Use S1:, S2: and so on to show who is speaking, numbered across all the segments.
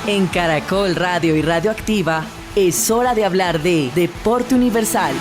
S1: En Caracol Radio y Radioactiva es hora de hablar de Deporte Universal.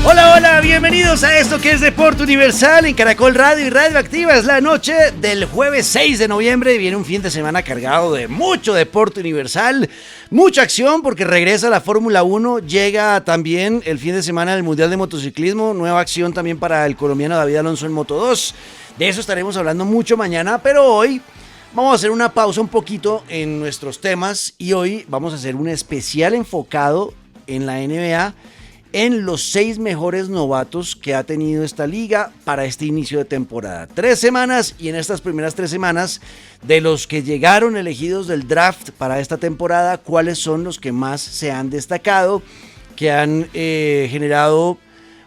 S2: Hola, bienvenidos a esto que es Deporte Universal en Caracol Radio y Radioactiva. Es la noche del jueves 6 de noviembre. Viene un fin de semana cargado de mucho Deporte Universal, mucha acción porque regresa la Fórmula 1. Llega también el fin de semana del Mundial de Motociclismo. Nueva acción también para el colombiano David Alonso en Moto 2. De eso estaremos hablando mucho mañana, pero hoy vamos a hacer una pausa un poquito en nuestros temas y hoy vamos a hacer un especial enfocado en la NBA, en los 6 mejores novatos que ha tenido esta liga para este inicio de temporada. 3 semanas y en estas primeras 3 semanas, de los que llegaron elegidos del draft para esta temporada, cuáles son los que más se han destacado, que han generado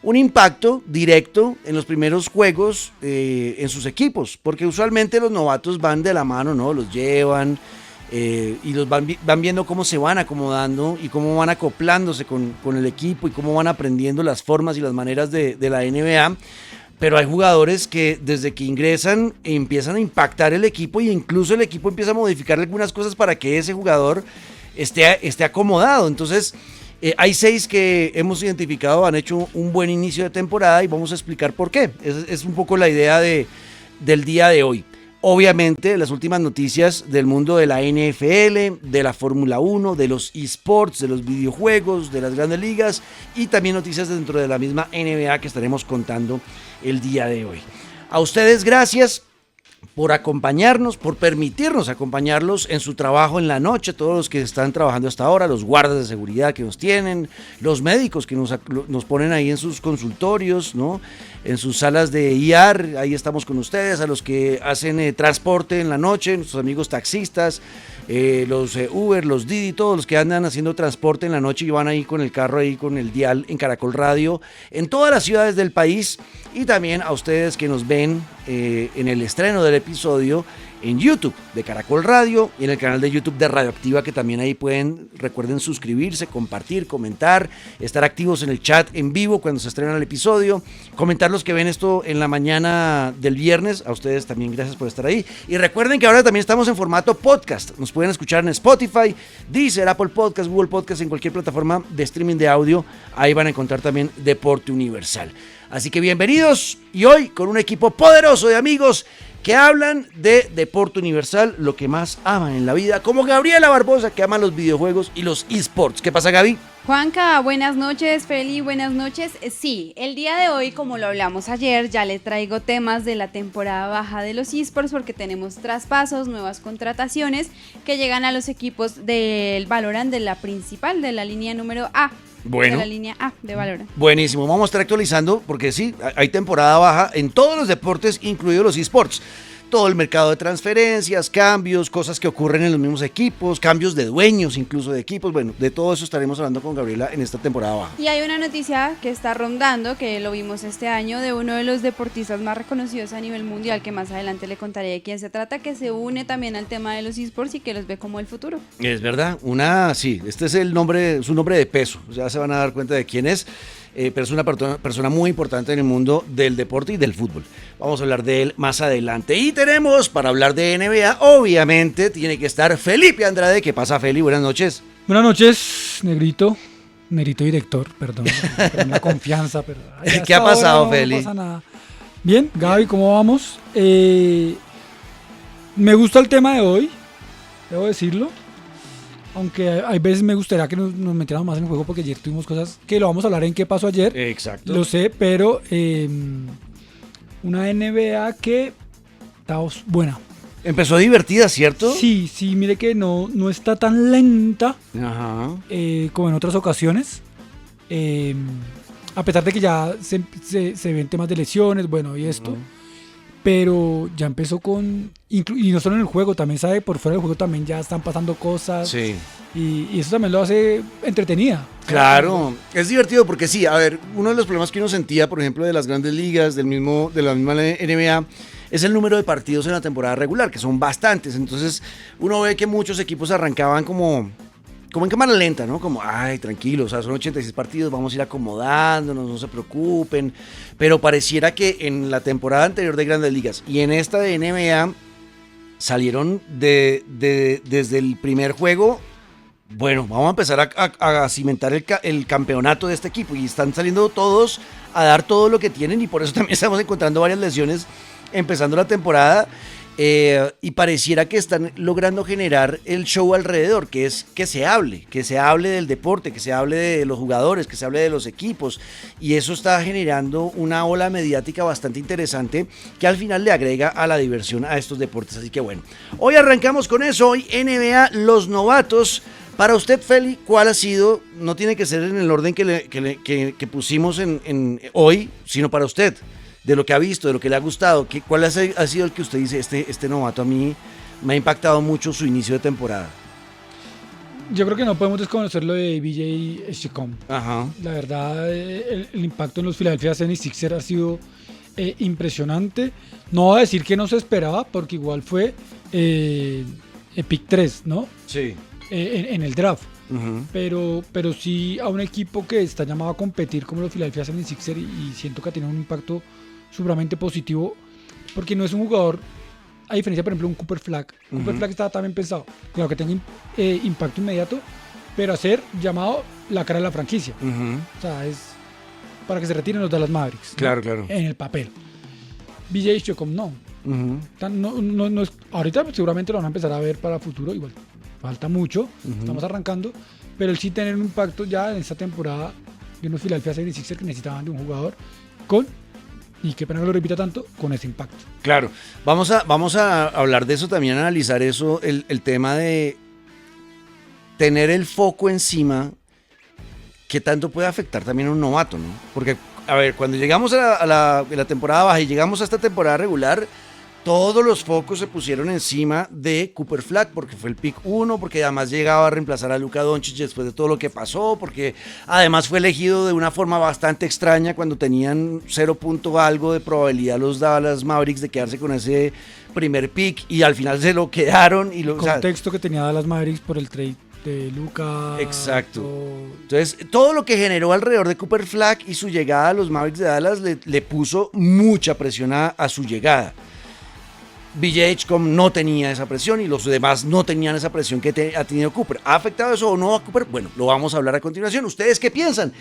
S2: un impacto directo en los primeros juegos en sus equipos, porque usualmente los novatos van de la mano, ¿no? Los llevan y los van viendo cómo se van acomodando y cómo van acoplándose con el equipo y cómo van aprendiendo las formas y las maneras de la NBA. Pero hay jugadores que desde que ingresan empiezan a impactar el equipo e incluso el equipo empieza a modificar algunas cosas para que ese jugador esté acomodado. Entonces hay 6 que hemos identificado, han hecho un buen inicio de temporada y vamos a explicar por qué. Es un poco la idea del día de hoy. Obviamente, las últimas noticias del mundo de la NFL, de la Fórmula 1, de los eSports, de los videojuegos, de las grandes ligas y también noticias dentro de la misma NBA que estaremos contando el día de hoy. A ustedes, gracias por acompañarnos, por permitirnos acompañarlos en su trabajo en la noche, todos los que están trabajando hasta ahora, los guardas de seguridad que nos tienen, los médicos que nos ponen ahí en sus consultorios, ¿no? En sus salas de IR, ahí estamos con ustedes, a los que hacen transporte en la noche, nuestros amigos taxistas, los Uber, los Didi, todos los que andan haciendo transporte en la noche y van ahí con el carro, ahí con el dial en Caracol Radio, en todas las ciudades del país, y también a ustedes que nos ven en el estreno del episodio en YouTube de Caracol Radio y en el canal de YouTube de Radioactiva, que también ahí recuerden suscribirse, compartir, comentar, estar activos en el chat en vivo cuando se estrena el episodio, comentar los que ven esto en la mañana del viernes. A ustedes también gracias por estar ahí y recuerden que ahora también estamos en formato podcast, nos pueden escuchar en Spotify, Deezer, Apple Podcast, Google Podcast, en cualquier plataforma de streaming de audio. Ahí van a encontrar también Deporte Universal. Así que bienvenidos y hoy con un equipo poderoso de amigos que hablan de Deporte Universal, lo que más aman en la vida, como Gabriela Barbosa, que ama los videojuegos y los eSports. ¿Qué pasa, Gaby?
S3: Juanca, buenas noches. Feli, buenas noches. Sí, el día de hoy, como lo hablamos ayer, ya les traigo temas de la temporada baja de los eSports porque tenemos traspasos, nuevas contrataciones que llegan a los equipos del Valorant, de la principal, de la línea número A.
S2: Bueno,
S3: de la línea A de Valorant.
S2: Buenísimo, vamos a estar actualizando porque sí, hay temporada baja en todos los deportes, incluidos los eSports. Todo el mercado de transferencias, cambios, cosas que ocurren en los mismos equipos, cambios de dueños incluso de equipos. Bueno, de todo eso estaremos hablando con Gabriela en esta temporada baja.
S3: Y hay una noticia que está rondando, que lo vimos este año, de uno de los deportistas más reconocidos a nivel mundial, que más adelante le contaré de quién se trata, que se une también al tema de los eSports y que los ve como el futuro. Es
S2: verdad, sí, este es su nombre de peso, ya se van a dar cuenta de quién es. Pero es una persona muy importante en el mundo del deporte y del fútbol. Vamos a hablar de él más adelante. Y tenemos, para hablar de NBA, obviamente, tiene que estar Felipe Andrade. ¿Qué pasa, Feli? Buenas noches.
S4: Buenas noches, Negrito director, perdón la confianza. Pero
S2: ¿qué ha pasado, Feli?
S4: No pasa nada. Bien, Gaby, ¿cómo vamos? Me gusta el tema de hoy, debo decirlo. Aunque hay veces me gustaría que nos metiéramos más en el juego porque ayer tuvimos cosas que lo vamos a hablar en qué pasó ayer.
S2: Exacto.
S4: Lo sé, pero una NBA que está buena.
S2: Empezó divertida, ¿cierto?
S4: Sí, mire que no está tan lenta.
S2: Ajá.
S4: Como en otras ocasiones. A pesar de que ya se ven temas de lesiones, bueno, y esto. Uh-huh. Pero ya empezó y no solo en el juego, también sabe, por fuera del juego también ya están pasando cosas.
S2: Sí.
S4: Y eso también lo hace entretenida.
S2: Claro, es divertido porque sí, a ver, uno de los problemas que uno sentía, por ejemplo, de las grandes ligas, de la misma NBA, es el número de partidos en la temporada regular, que son bastantes. Entonces, uno ve que muchos equipos arrancaban como como en cámara lenta, ¿no? Como, ay, tranquilo, o sea, son 86 partidos, vamos a ir acomodándonos, no se preocupen. Pero pareciera que en la temporada anterior de Grandes Ligas y en esta de NBA salieron desde el primer juego. Bueno, vamos a empezar a cimentar el campeonato de este equipo y están saliendo todos a dar todo lo que tienen y por eso también estamos encontrando varias lesiones empezando la temporada y pareciera que están logrando generar el show alrededor, que es que se hable del deporte, que se hable de los jugadores, que se hable de los equipos y eso está generando una ola mediática bastante interesante que al final le agrega a la diversión a estos deportes, así que bueno, hoy arrancamos con eso, hoy NBA, los novatos. Para usted, Feli, ¿cuál ha sido? No tiene que ser en el orden que pusimos en hoy, sino para usted, de lo que ha visto, de lo que le ha gustado. ¿Cuál ha sido el que usted dice, este novato a mí me ha impactado mucho su inicio de temporada?
S4: Yo creo que no podemos desconocer lo de BJ Shicom.
S2: Ajá.
S4: La verdad, el impacto en los Philadelphia 76ers ha sido impresionante. No voy a decir que no se esperaba, porque igual fue pick 3, ¿no?
S2: Sí.
S4: En el draft.
S2: Uh-huh.
S4: Pero sí a un equipo que está llamado a competir como los Philadelphia 76ers y siento que ha tenido un impacto supremamente positivo porque no es un jugador, a diferencia por ejemplo de un Cooper Flag.
S2: Uh-huh.
S4: Cooper Flag estaba también pensado, claro que tenga impacto inmediato, pero a ser llamado la cara de la franquicia.
S2: Uh-huh.
S4: O sea, es para que se retiren los Dallas Mavericks.
S2: Claro,
S4: ¿no?
S2: claro.
S4: En el papel. BJ Shocom no.
S2: Uh-huh.
S4: No es, ahorita seguramente lo van a empezar a ver para futuro, igual falta mucho, estamos arrancando, pero él sí tener un impacto ya en esta temporada de unos Philadelphia 76ers que necesitaban de un jugador y qué pena que lo repita tanto, con ese impacto.
S2: Claro, vamos a hablar de eso también, analizar eso, el tema de tener el foco encima, que tanto puede afectar también a un novato, ¿no? Porque, a ver, cuando llegamos a la temporada baja y llegamos a esta temporada regular, todos los focos se pusieron encima de Cooper Flag porque fue el pick 1, porque además llegaba a reemplazar a Luka Doncic después de todo lo que pasó, porque además fue elegido de una forma bastante extraña cuando tenían 0. algo de probabilidad los Dallas Mavericks de quedarse con ese primer pick y al final se lo quedaron. Y
S4: el contexto que tenía Dallas Mavericks por el trade de Luka.
S2: Exacto. Entonces, todo lo que generó alrededor de Cooper Flag y su llegada a los Mavericks de Dallas le puso mucha presión a su llegada. BJHCOM no tenía esa presión y los demás no tenían esa presión que ha tenido Cooper. ¿Ha afectado eso o no a Cooper? Bueno, lo vamos a hablar a continuación. ¿Ustedes qué piensan?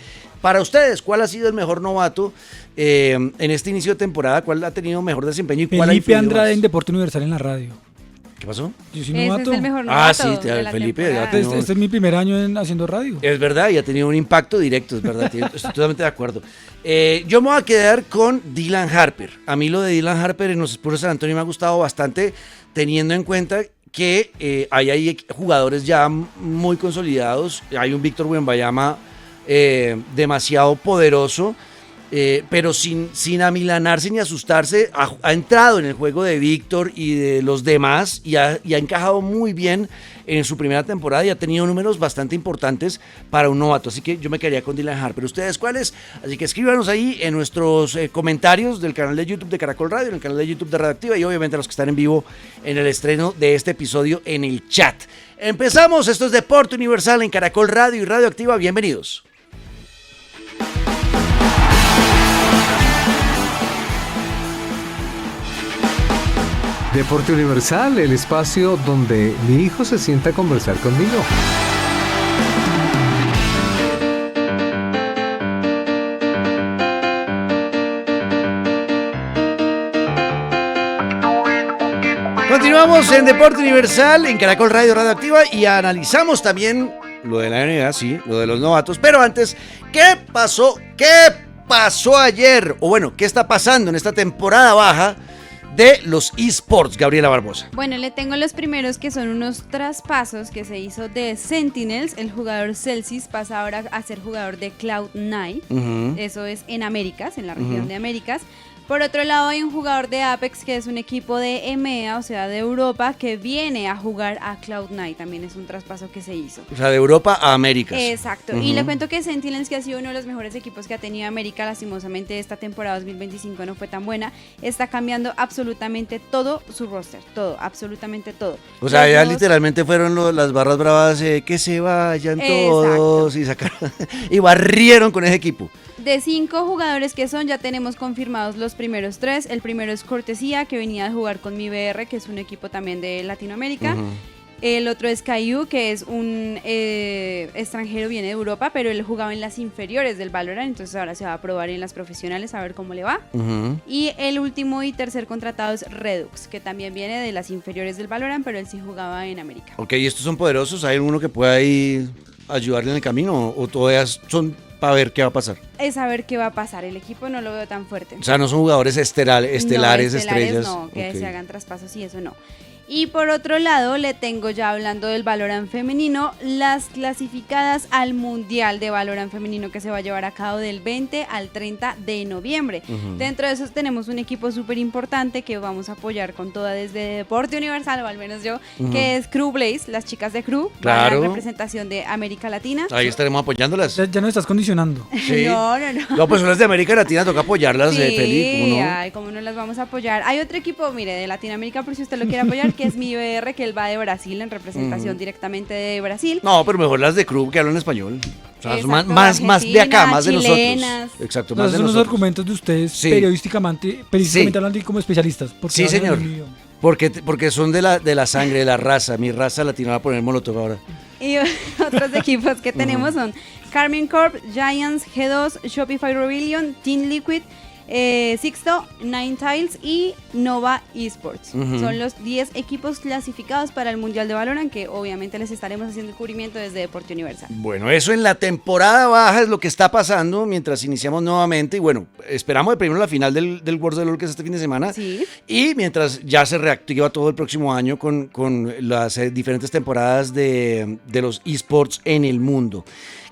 S2: Para ustedes, ¿cuál ha sido el mejor novato en este inicio de temporada? ¿Cuál ha tenido mejor desempeño? ¿Y cuál
S4: Felipe
S2: ha
S4: Andrade
S2: más?
S4: en Deporte Universal en la radio.
S2: ¿Qué pasó?
S4: Yo soy
S3: Ese
S4: novato.
S3: es el mejor novato
S2: Sí,
S3: de la
S2: Felipe.
S3: temporada.
S4: Este es mi primer año haciendo radio.
S2: Es verdad, y ha tenido un impacto directo, es verdad, estoy totalmente de acuerdo. Yo me voy a quedar con Dylan Harper. A mí lo de Dylan Harper en los Spurs de San Antonio me ha gustado bastante, teniendo en cuenta que hay jugadores ya muy consolidados. Hay un Víctor Wembanyama demasiado poderoso, pero sin amilanarse ni asustarse. Ha entrado en el juego de Víctor y de los demás y ha encajado muy bien en su primera temporada y ha tenido números bastante importantes para un novato, así que yo me quedaría con Dylan Harper. ¿Ustedes cuáles? Así que escríbanos ahí en nuestros comentarios del canal de YouTube de Caracol Radio, en el canal de YouTube de Radioactiva y obviamente los que están en vivo en el estreno de este episodio en el chat. Empezamos, esto es Deporte Universal en Caracol Radio y Radioactiva, bienvenidos.
S5: Deporte Universal, el espacio donde mi hijo se sienta a conversar conmigo.
S2: Continuamos en Deporte Universal, en Caracol Radio Radioactiva y analizamos también lo de la NBA, sí, lo de los novatos. Pero antes, ¿qué pasó? ¿Qué pasó ayer? O bueno, ¿qué está pasando en esta temporada baja de los eSports, Gabriela Barbosa?
S3: Bueno, le tengo los primeros que son unos traspasos que se hizo de Sentinels. El jugador Celsius pasa ahora a ser jugador de Cloud9.
S2: Uh-huh.
S3: Eso es en Américas, en la región de Américas. Por otro lado, hay un jugador de Apex que es un equipo de EMEA, o sea, de Europa, que viene a jugar a Cloud9. También es un traspaso que se hizo.
S2: O sea, de Europa a Américas.
S3: Exacto. Y le cuento que Sentinels, que ha sido uno de los mejores equipos que ha tenido América, lastimosamente esta temporada 2025 no fue tan buena, está cambiando absolutamente todo su roster. Todo, absolutamente todo.
S2: O sea,
S3: Los
S2: ya
S3: nuevos-
S2: literalmente fueron las barras bravas que se vayan
S3: Exacto.
S2: todos y sacaron y barrieron con ese equipo.
S3: De 5 jugadores que son, ya tenemos confirmados los primeros 3. El primero es Cortesía, que venía a jugar con mi BR, que es un equipo también de Latinoamérica. El otro es Caillou, que es un extranjero, viene de Europa, pero él jugaba en las inferiores del Valorant, entonces ahora se va a probar en las profesionales a ver cómo le va. Y el último y tercer contratado es Redux, que también viene de las inferiores del Valorant, pero él sí jugaba en América.
S2: Ok, ¿y estos son poderosos? ¿Hay alguno que pueda ahí ayudarle en el camino o todas son para ver qué va a pasar?
S3: Es saber qué va a pasar, el equipo no lo veo tan fuerte.
S2: O sea, no son jugadores estelares,
S3: No,
S2: estrellas.
S3: no, que
S2: Ok.
S3: se hagan traspasos y eso no. Y por otro lado, le tengo ya hablando del Valorant femenino, las clasificadas al Mundial de Valorant femenino que se va a llevar a cabo del 20 al 30 de noviembre. Dentro de esos tenemos un equipo súper importante que vamos a apoyar con toda desde Deporte Universal, o al menos yo, que es Crew Blaze, las chicas de Crew,
S2: Claro.
S3: van a representación de América Latina.
S2: Ahí estaremos apoyándolas.
S4: Ya no estás condicionando.
S2: Sí.
S3: No.
S2: No, pues son las de América Latina, toca apoyarlas, Feli, ¿cómo no?
S3: Ay, cómo no las vamos a apoyar. Hay otro equipo, mire, de Latinoamérica, por si usted lo quiere apoyar, que es mi IBR, que él va de Brasil, en representación directamente de Brasil.
S2: No, pero mejor las de Club que hablan español. O sea, son
S3: Exacto,
S2: más de acá,
S3: Argentina,
S2: más de
S3: chilenas.
S2: nosotros. Exacto,
S4: Esos
S2: más de
S4: son los
S2: nosotros.
S4: argumentos de ustedes
S2: Sí.
S4: periodísticamente
S2: Sí.
S4: hablando y como especialistas. porque
S2: Sí,
S4: hablan
S2: señor.
S4: en un idioma.
S2: Porque son de la sangre, de la raza. Mi raza latina va a poner molotov ahora.
S3: Y otros equipos que tenemos son Carmine Corp, Giants, G2, Shopify Rebellion, Team Liquid, Sixto, Nine Tiles y Nova Esports. Son los 10 equipos clasificados para el Mundial de Valorant, que obviamente les estaremos haciendo el cubrimiento desde Deporte Universal.
S2: Bueno, eso en la temporada baja es lo que está pasando mientras iniciamos nuevamente. Y bueno, esperamos de primero la final del World of LoL, que es este fin de semana.
S3: Sí.
S2: Y mientras ya se reactiva todo el próximo año con las diferentes temporadas de los esports en el mundo.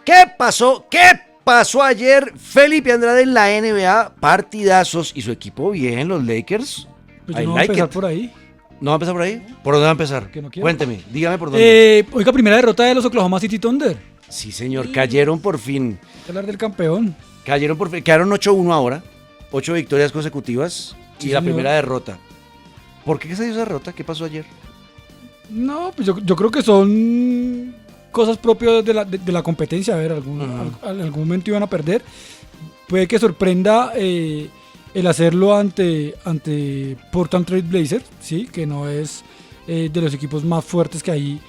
S2: ¿Qué pasó? ¿Qué pasó ayer? Felipe Andrade en la NBA, partidazos y su equipo bien, los Lakers.
S4: Pues
S2: I
S4: yo no voy a
S2: like
S4: empezar
S2: it.
S4: por ahí.
S2: ¿No va a empezar por ahí? ¿Por dónde va a empezar?
S4: Que no quiero.
S2: Cuénteme, dígame por dónde.
S4: Oiga, primera derrota de los Oklahoma City Thunder.
S2: Sí, señor, cayeron por fin.
S4: Hay que hablar del campeón.
S2: Cayeron por fin. Quedaron 8-1 ahora. 8 victorias consecutivas y
S4: Sí,
S2: la
S4: señor.
S2: primera derrota. ¿Por qué se dio esa derrota? ¿Qué pasó ayer?
S4: No, pues yo creo que son cosas propias de la competencia. A ver, algún momento iban a perder. Puede que sorprenda el hacerlo ante Portland Trail Blazers, ¿sí? Que no es de los equipos más fuertes que hay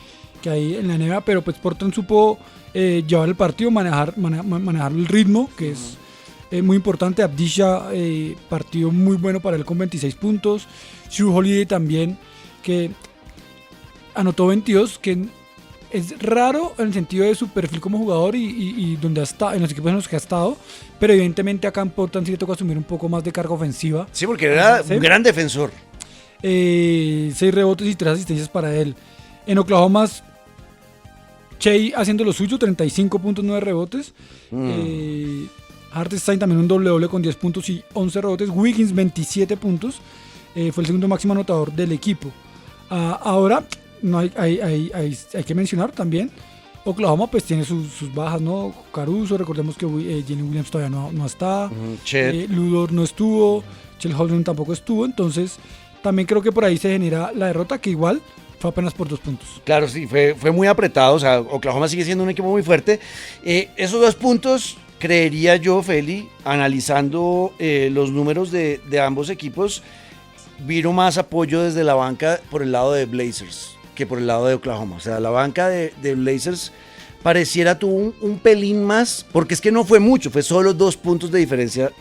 S4: en la NBA, pero pues Portland supo llevar el partido, manejar el ritmo, que es muy importante. Abdisha, partido muy bueno para él con 26 puntos. Sue Holiday también, que anotó 22, que es raro en el sentido de su perfil como jugador y donde ha estado, en los equipos en los que ha estado, pero evidentemente acá en Portland sí le toca asumir un poco más de carga ofensiva.
S2: Sí, porque era
S4: ¿Sí?
S2: un gran defensor.
S4: 6 rebotes y 3 asistencias para él. En Oklahoma, Shea haciendo lo suyo, 35 puntos, 9 rebotes. Hartenstein también un doble con 10 puntos y 11 rebotes. Wiggins 27 puntos. Fue el segundo máximo anotador del equipo. Ahora, no hay que mencionar también, Oklahoma pues tiene sus bajas, ¿no? Caruso, recordemos que Jenny Williams todavía no está.
S2: Chet.
S4: Ludor no estuvo. Chel Holden tampoco estuvo. Entonces, también creo que por ahí se genera la derrota, que igual fue apenas por 2 puntos.
S2: Claro, sí, fue muy apretado. O sea, Oklahoma sigue siendo un equipo muy fuerte. Esos 2 puntos, creería yo, Feli, analizando los números de ambos equipos, vino más apoyo desde la banca por el lado de Blazers que por el lado de Oklahoma. O sea, la banca de Blazers pareciera tuvo un pelín más, porque es que no fue mucho, fue solo 2 puntos de diferencia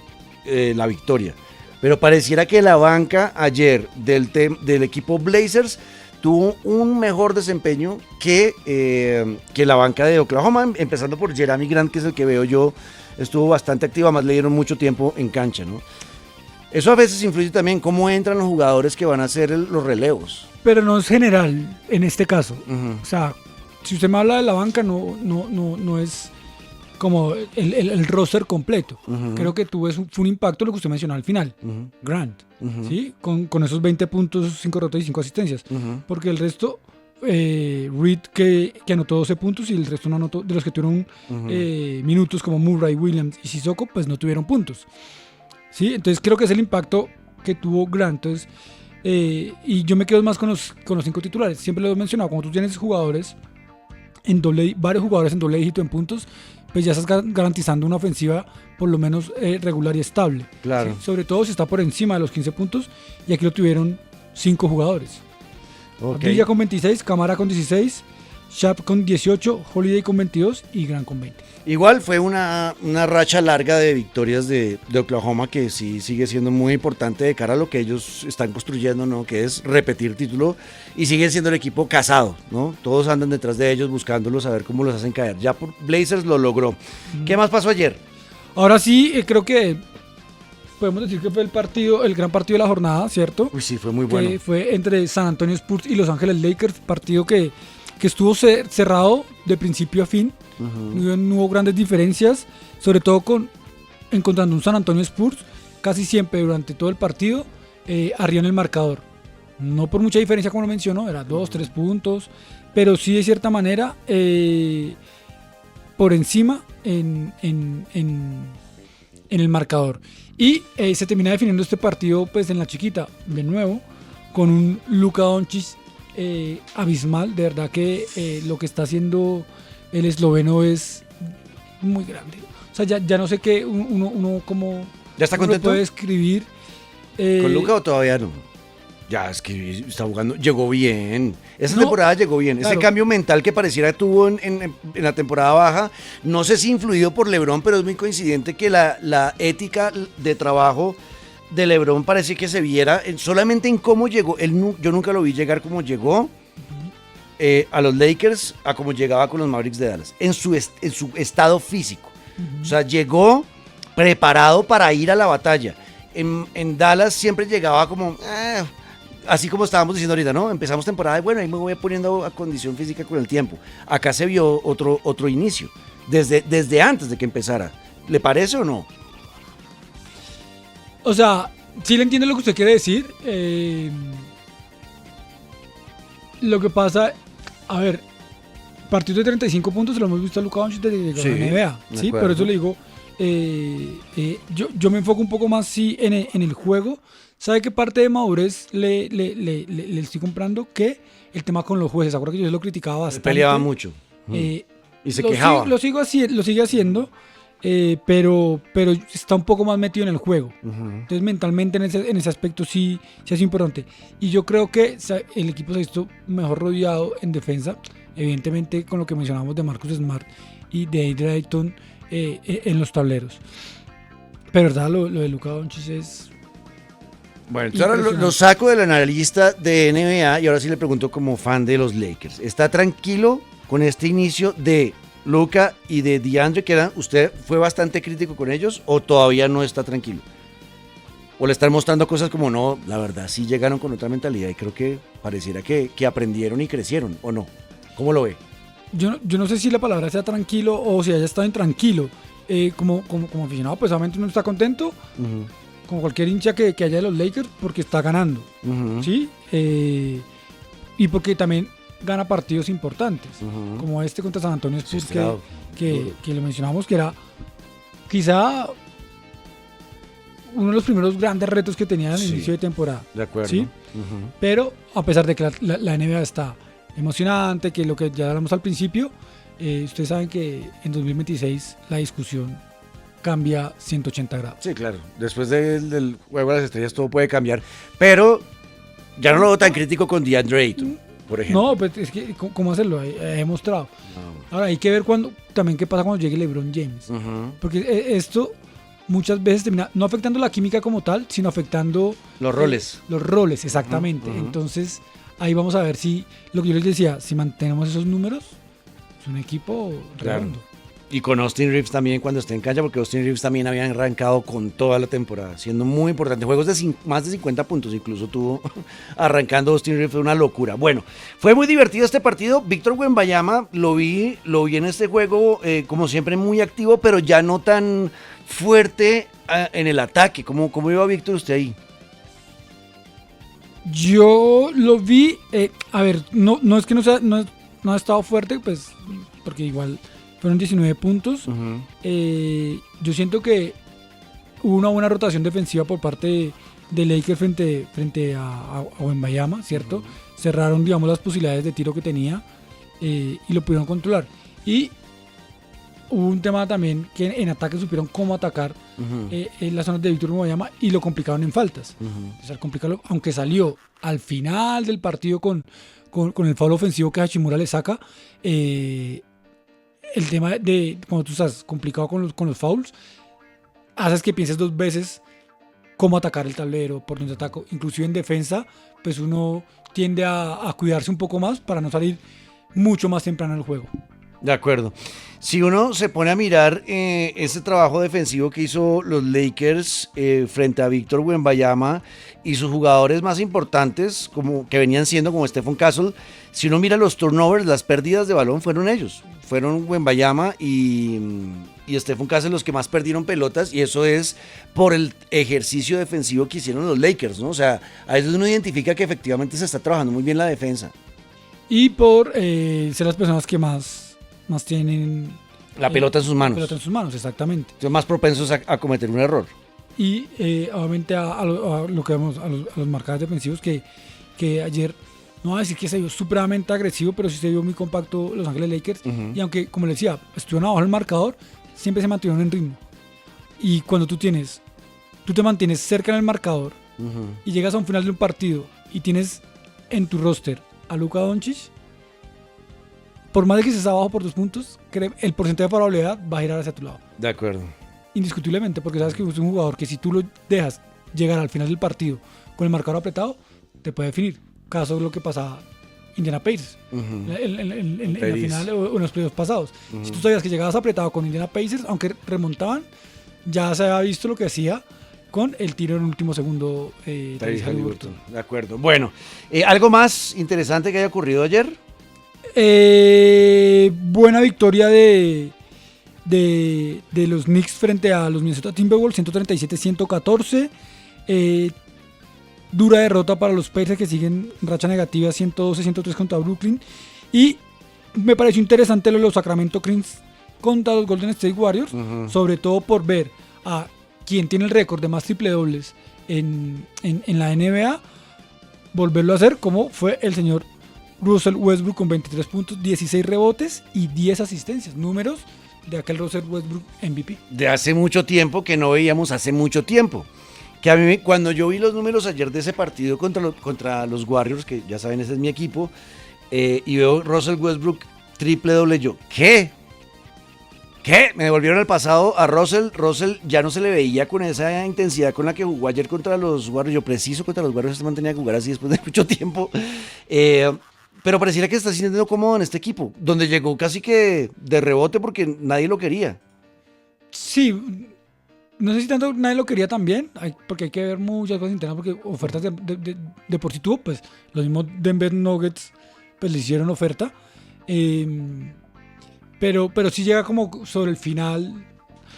S2: la victoria. Pero pareciera que la banca ayer del equipo Blazers tuvo un mejor desempeño que la banca de Oklahoma, empezando por Jeremy Grant, que es el que veo yo, estuvo bastante activo, además le dieron mucho tiempo en cancha, ¿no? Eso a veces influye también cómo entran los jugadores que van a hacer los relevos.
S4: Pero no es general en este caso.
S2: Uh-huh.
S4: O sea, si usted me habla de la banca, no es como el roster completo. Creo que fue un impacto lo que usted mencionó al final. Grant, ¿sí? Con esos 20 puntos, 5 rotos y 5 asistencias. Porque el resto, Reed que anotó 12 puntos y el resto no anotó, de los que tuvieron minutos como Murray, Williams y Sissoko, pues no tuvieron puntos. ¿Sí? Entonces creo que es el impacto que tuvo Grant. Entonces, y yo me quedo más con los 5 titulares. Siempre lo he mencionado, cuando tú tienes jugadores varios jugadores en doble dígito en puntos, pues ya estás garantizando una ofensiva por lo menos regular y estable.
S2: Claro.
S4: ¿Sí? Sobre todo si está por encima de los 15 puntos, y aquí lo tuvieron 5 jugadores. Villa con 26, Camara con 16, Sharp con 18, Holiday con 22 y Grant con 20.
S2: Igual fue una racha larga de victorias de Oklahoma que sí sigue siendo muy importante de cara a lo que ellos están construyendo, ¿no? Que es repetir título, y sigue siendo el equipo casado, ¿no? Todos andan detrás de ellos buscándolos a ver cómo los hacen caer. Ya por Blazers lo logró. ¿Qué más pasó ayer?
S4: Ahora sí, creo que podemos decir que fue el gran partido de la jornada, ¿cierto?
S2: Uy, sí, fue muy bueno.
S4: Que fue entre San Antonio Spurs y Los Ángeles Lakers, partido que estuvo cerrado de principio a fin. No hubo grandes diferencias, sobre todo encontrando un San Antonio Spurs casi siempre durante todo el partido arriba en el marcador. No por mucha diferencia, como lo mencionó, era 2-3 puntos, pero sí de cierta manera por encima en el marcador. Y se termina definiendo este partido pues en la chiquita, de nuevo, con un Luka Doncic abismal. De verdad que lo que está haciendo el esloveno es muy grande. O sea, ya no sé qué uno como...
S2: ¿Ya está contento?
S4: Puede escribir.
S2: ¿Con Luka o todavía no? Ya, es que está jugando, llegó bien. Esa temporada llegó bien. Claro. Ese cambio mental que pareciera tuvo en la temporada baja, no sé si influido por LeBron, pero es muy coincidente que la ética de trabajo de LeBron parece que se viera solamente en cómo llegó. Yo nunca lo vi llegar como llegó a los Lakers, a como llegaba con los Mavericks de Dallas, en su estado físico. O sea, llegó preparado para ir a la batalla. En Dallas siempre llegaba como... así como estábamos diciendo ahorita, ¿no? Empezamos temporada y bueno, ahí me voy poniendo a condición física con el tiempo. Acá se vio otro inicio, desde antes de que empezara. ¿Le parece o no?
S4: O sea, sí le entiendo lo que usted quiere decir. Lo que pasa, a ver, partido de 35 puntos lo hemos visto a Luka Doncic desde que la NBA, ¿sí? Por eso le digo, yo me enfoco un poco más en el juego. ¿Sabe qué parte de madurez le estoy comprando? Que el tema con los jueces. ¿Se acuerda que yo lo criticaba bastante?
S2: Peleaba mucho. Y se quejaba.
S4: Lo sigue haciendo, pero está un poco más metido en el juego. Entonces mentalmente en ese aspecto sí es importante. Y yo creo que el equipo se ha visto mejor rodeado en defensa. Evidentemente con lo que mencionamos de Marcus Smart y de Adrian Ayton en los tableros. Pero verdad, lo de Luka Doncic es...
S2: Bueno, entonces ahora lo saco del analista de NBA y ahora sí le pregunto como fan de los Lakers. ¿Está tranquilo con este inicio de Luka y de DeAndre, que usted fue bastante crítico con ellos, o todavía no está tranquilo? ¿O le están mostrando cosas como no, la verdad sí llegaron con otra mentalidad y creo que pareciera que aprendieron y crecieron, o no? ¿Cómo lo ve?
S4: Yo no sé si la palabra sea tranquilo o si haya estado intranquilo. Como aficionado, pues obviamente uno está contento. Como cualquier hincha que haya de los Lakers, porque está ganando, ¿sí? Y porque también gana partidos importantes, como este contra San Antonio Spurs, que lo mencionamos, que era quizá uno de los primeros grandes retos que tenía en el inicio de temporada.
S2: De acuerdo.
S4: ¿Sí? Pero a pesar de que la NBA está emocionante, que lo que ya hablamos al principio, ustedes saben que en 2026 la discusión cambia 180 grados. Sí,
S2: claro. Después del Juego de las Estrellas todo puede cambiar. Pero ya no lo veo tan crítico con DeAndre Ayton, por ejemplo.
S4: No, pues es que, ¿cómo hacerlo? He mostrado. No. Ahora, hay que ver también qué pasa cuando llegue LeBron James. Porque esto muchas veces termina no afectando la química como tal, sino afectando...
S2: Los roles.
S4: Los roles, exactamente. Entonces, ahí vamos a ver si, lo que yo les decía, si mantenemos esos números, es un equipo redondo.
S2: Y con Austin Reeves también cuando esté en cancha, porque Austin Reeves también había arrancado con toda la temporada, siendo muy importante. Juegos de más de 50 puntos incluso tuvo arrancando Austin Reeves, fue una locura. Bueno, fue muy divertido este partido. Víctor Wembanyama lo vi en este juego, como siempre, muy activo, pero ya no tan fuerte en el ataque. ¿Cómo iba Víctor usted ahí?
S4: Yo lo vi, a ver, no es que no ha estado fuerte, pues, porque igual fueron 19 puntos.
S2: Uh-huh.
S4: Yo siento que hubo una buena rotación defensiva por parte de Lakers frente a Wembanyama, ¿cierto? Uh-huh. Cerraron, digamos, las posibilidades de tiro que tenía y lo pudieron controlar. Y hubo un tema también que en ataque supieron cómo atacar en las zonas de Víctor Wembanyama y lo complicaron en faltas. Uh-huh. O sea, complicarlo, aunque salió al final del partido con el foul ofensivo que Hachimura le saca, el tema de cuando tú estás complicado con los fouls, haces que pienses dos veces cómo atacar el tablero, por dónde ataco. Inclusive en defensa, pues uno tiende a cuidarse un poco más para no salir mucho más temprano del juego.
S2: De acuerdo. Si uno se pone a mirar ese trabajo defensivo que hizo los Lakers frente a Víctor Wembanyama y sus jugadores más importantes, como que venían siendo como Stephen Castle, si uno mira los turnovers, las pérdidas de balón fueron ellos. Fueron Wembanyama y Stephen Castle los que más perdieron pelotas, y eso es por el ejercicio defensivo que hicieron los Lakers, ¿no? O sea, a veces uno identifica que efectivamente se está trabajando muy bien la defensa.
S4: Y por ser las personas que más tienen
S2: la pelota en sus manos.
S4: La pelota en sus manos, exactamente.
S2: Son más propensos a cometer un error.
S4: Y obviamente a lo que vemos, a los marcadores defensivos que ayer, no voy a decir que se vio supremamente agresivo, pero sí se vio muy compacto Los Ángeles Lakers. Uh-huh. Y aunque, como les decía, estuvieron abajo del marcador, siempre se mantuvieron en ritmo. Y cuando tú te mantienes cerca en el marcador, uh-huh, y llegas a un final de un partido y tienes en tu roster a Luka Doncic, por más de que estés abajo por 2 puntos, el porcentaje de probabilidad va a girar hacia tu lado.
S2: De acuerdo.
S4: Indiscutiblemente, porque sabes que es un jugador que si tú lo dejas llegar al final del partido con el marcador apretado, te puede definir. Caso de lo que pasaba Indiana Pacers, uh-huh, en la final o en los playoffs pasados. Uh-huh. Si tú sabías que llegabas apretado con Indiana Pacers, aunque remontaban, ya se había visto lo que hacía con el tiro en el último segundo.
S2: Tyrese Haliburton. De acuerdo. Bueno, ¿algo más interesante que haya ocurrido ayer?
S4: Buena victoria de los Knicks frente a los Minnesota Timberwolves, 137-114. Dura derrota para los Pacers, que siguen racha negativa, 112-103 contra Brooklyn. Y me pareció interesante lo de los Sacramento Kings contra los Golden State Warriors, uh-huh, sobre todo por ver a quien tiene el récord de más triple dobles en la NBA volverlo a hacer, como fue el señor Russell Westbrook, con 23 puntos, 16 rebotes y 10 asistencias. Números de aquel Russell Westbrook MVP.
S2: De hace mucho tiempo, que no veíamos hace mucho tiempo. Que a mí, cuando yo vi los números ayer de ese partido contra los Warriors, que ya saben, ese es mi equipo, y veo Russell Westbrook triple doble, yo, ¿qué? Me devolvieron al pasado a Russell. Russell ya no se le veía con esa intensidad con la que jugó ayer contra los Warriors. Yo preciso contra los Warriors se mantenía a jugar así después de mucho tiempo. Pero pareciera que está sintiendo cómodo en este equipo, donde llegó casi que de rebote porque nadie lo quería.
S4: Sí, no sé si tanto nadie lo quería también, porque hay que ver muchas cosas internas, porque ofertas de por sí tuvo, pues los mismos Denver Nuggets pues le hicieron oferta, pero sí llega como sobre el final,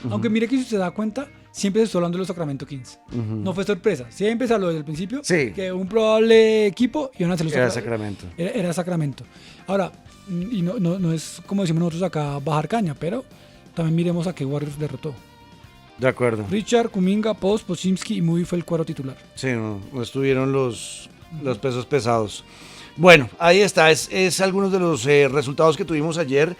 S4: uh-huh, aunque mire que si se da cuenta, siempre se está hablando de los Sacramento Kings. Uh-huh. No fue sorpresa. Siempre se habló desde el principio,
S2: sí,
S4: que un probable equipo iban a ser los
S2: Sacramento.
S4: Era Sacramento. Ahora, y no es como decimos nosotros acá, bajar caña, pero también miremos a qué Warriors derrotó.
S2: De acuerdo.
S4: Richard, Kuminga, Post, Podziemski y Moody fue el cuadro titular.
S2: Sí, no estuvieron los pesos pesados. Bueno, ahí está. Es algunos de los resultados que tuvimos ayer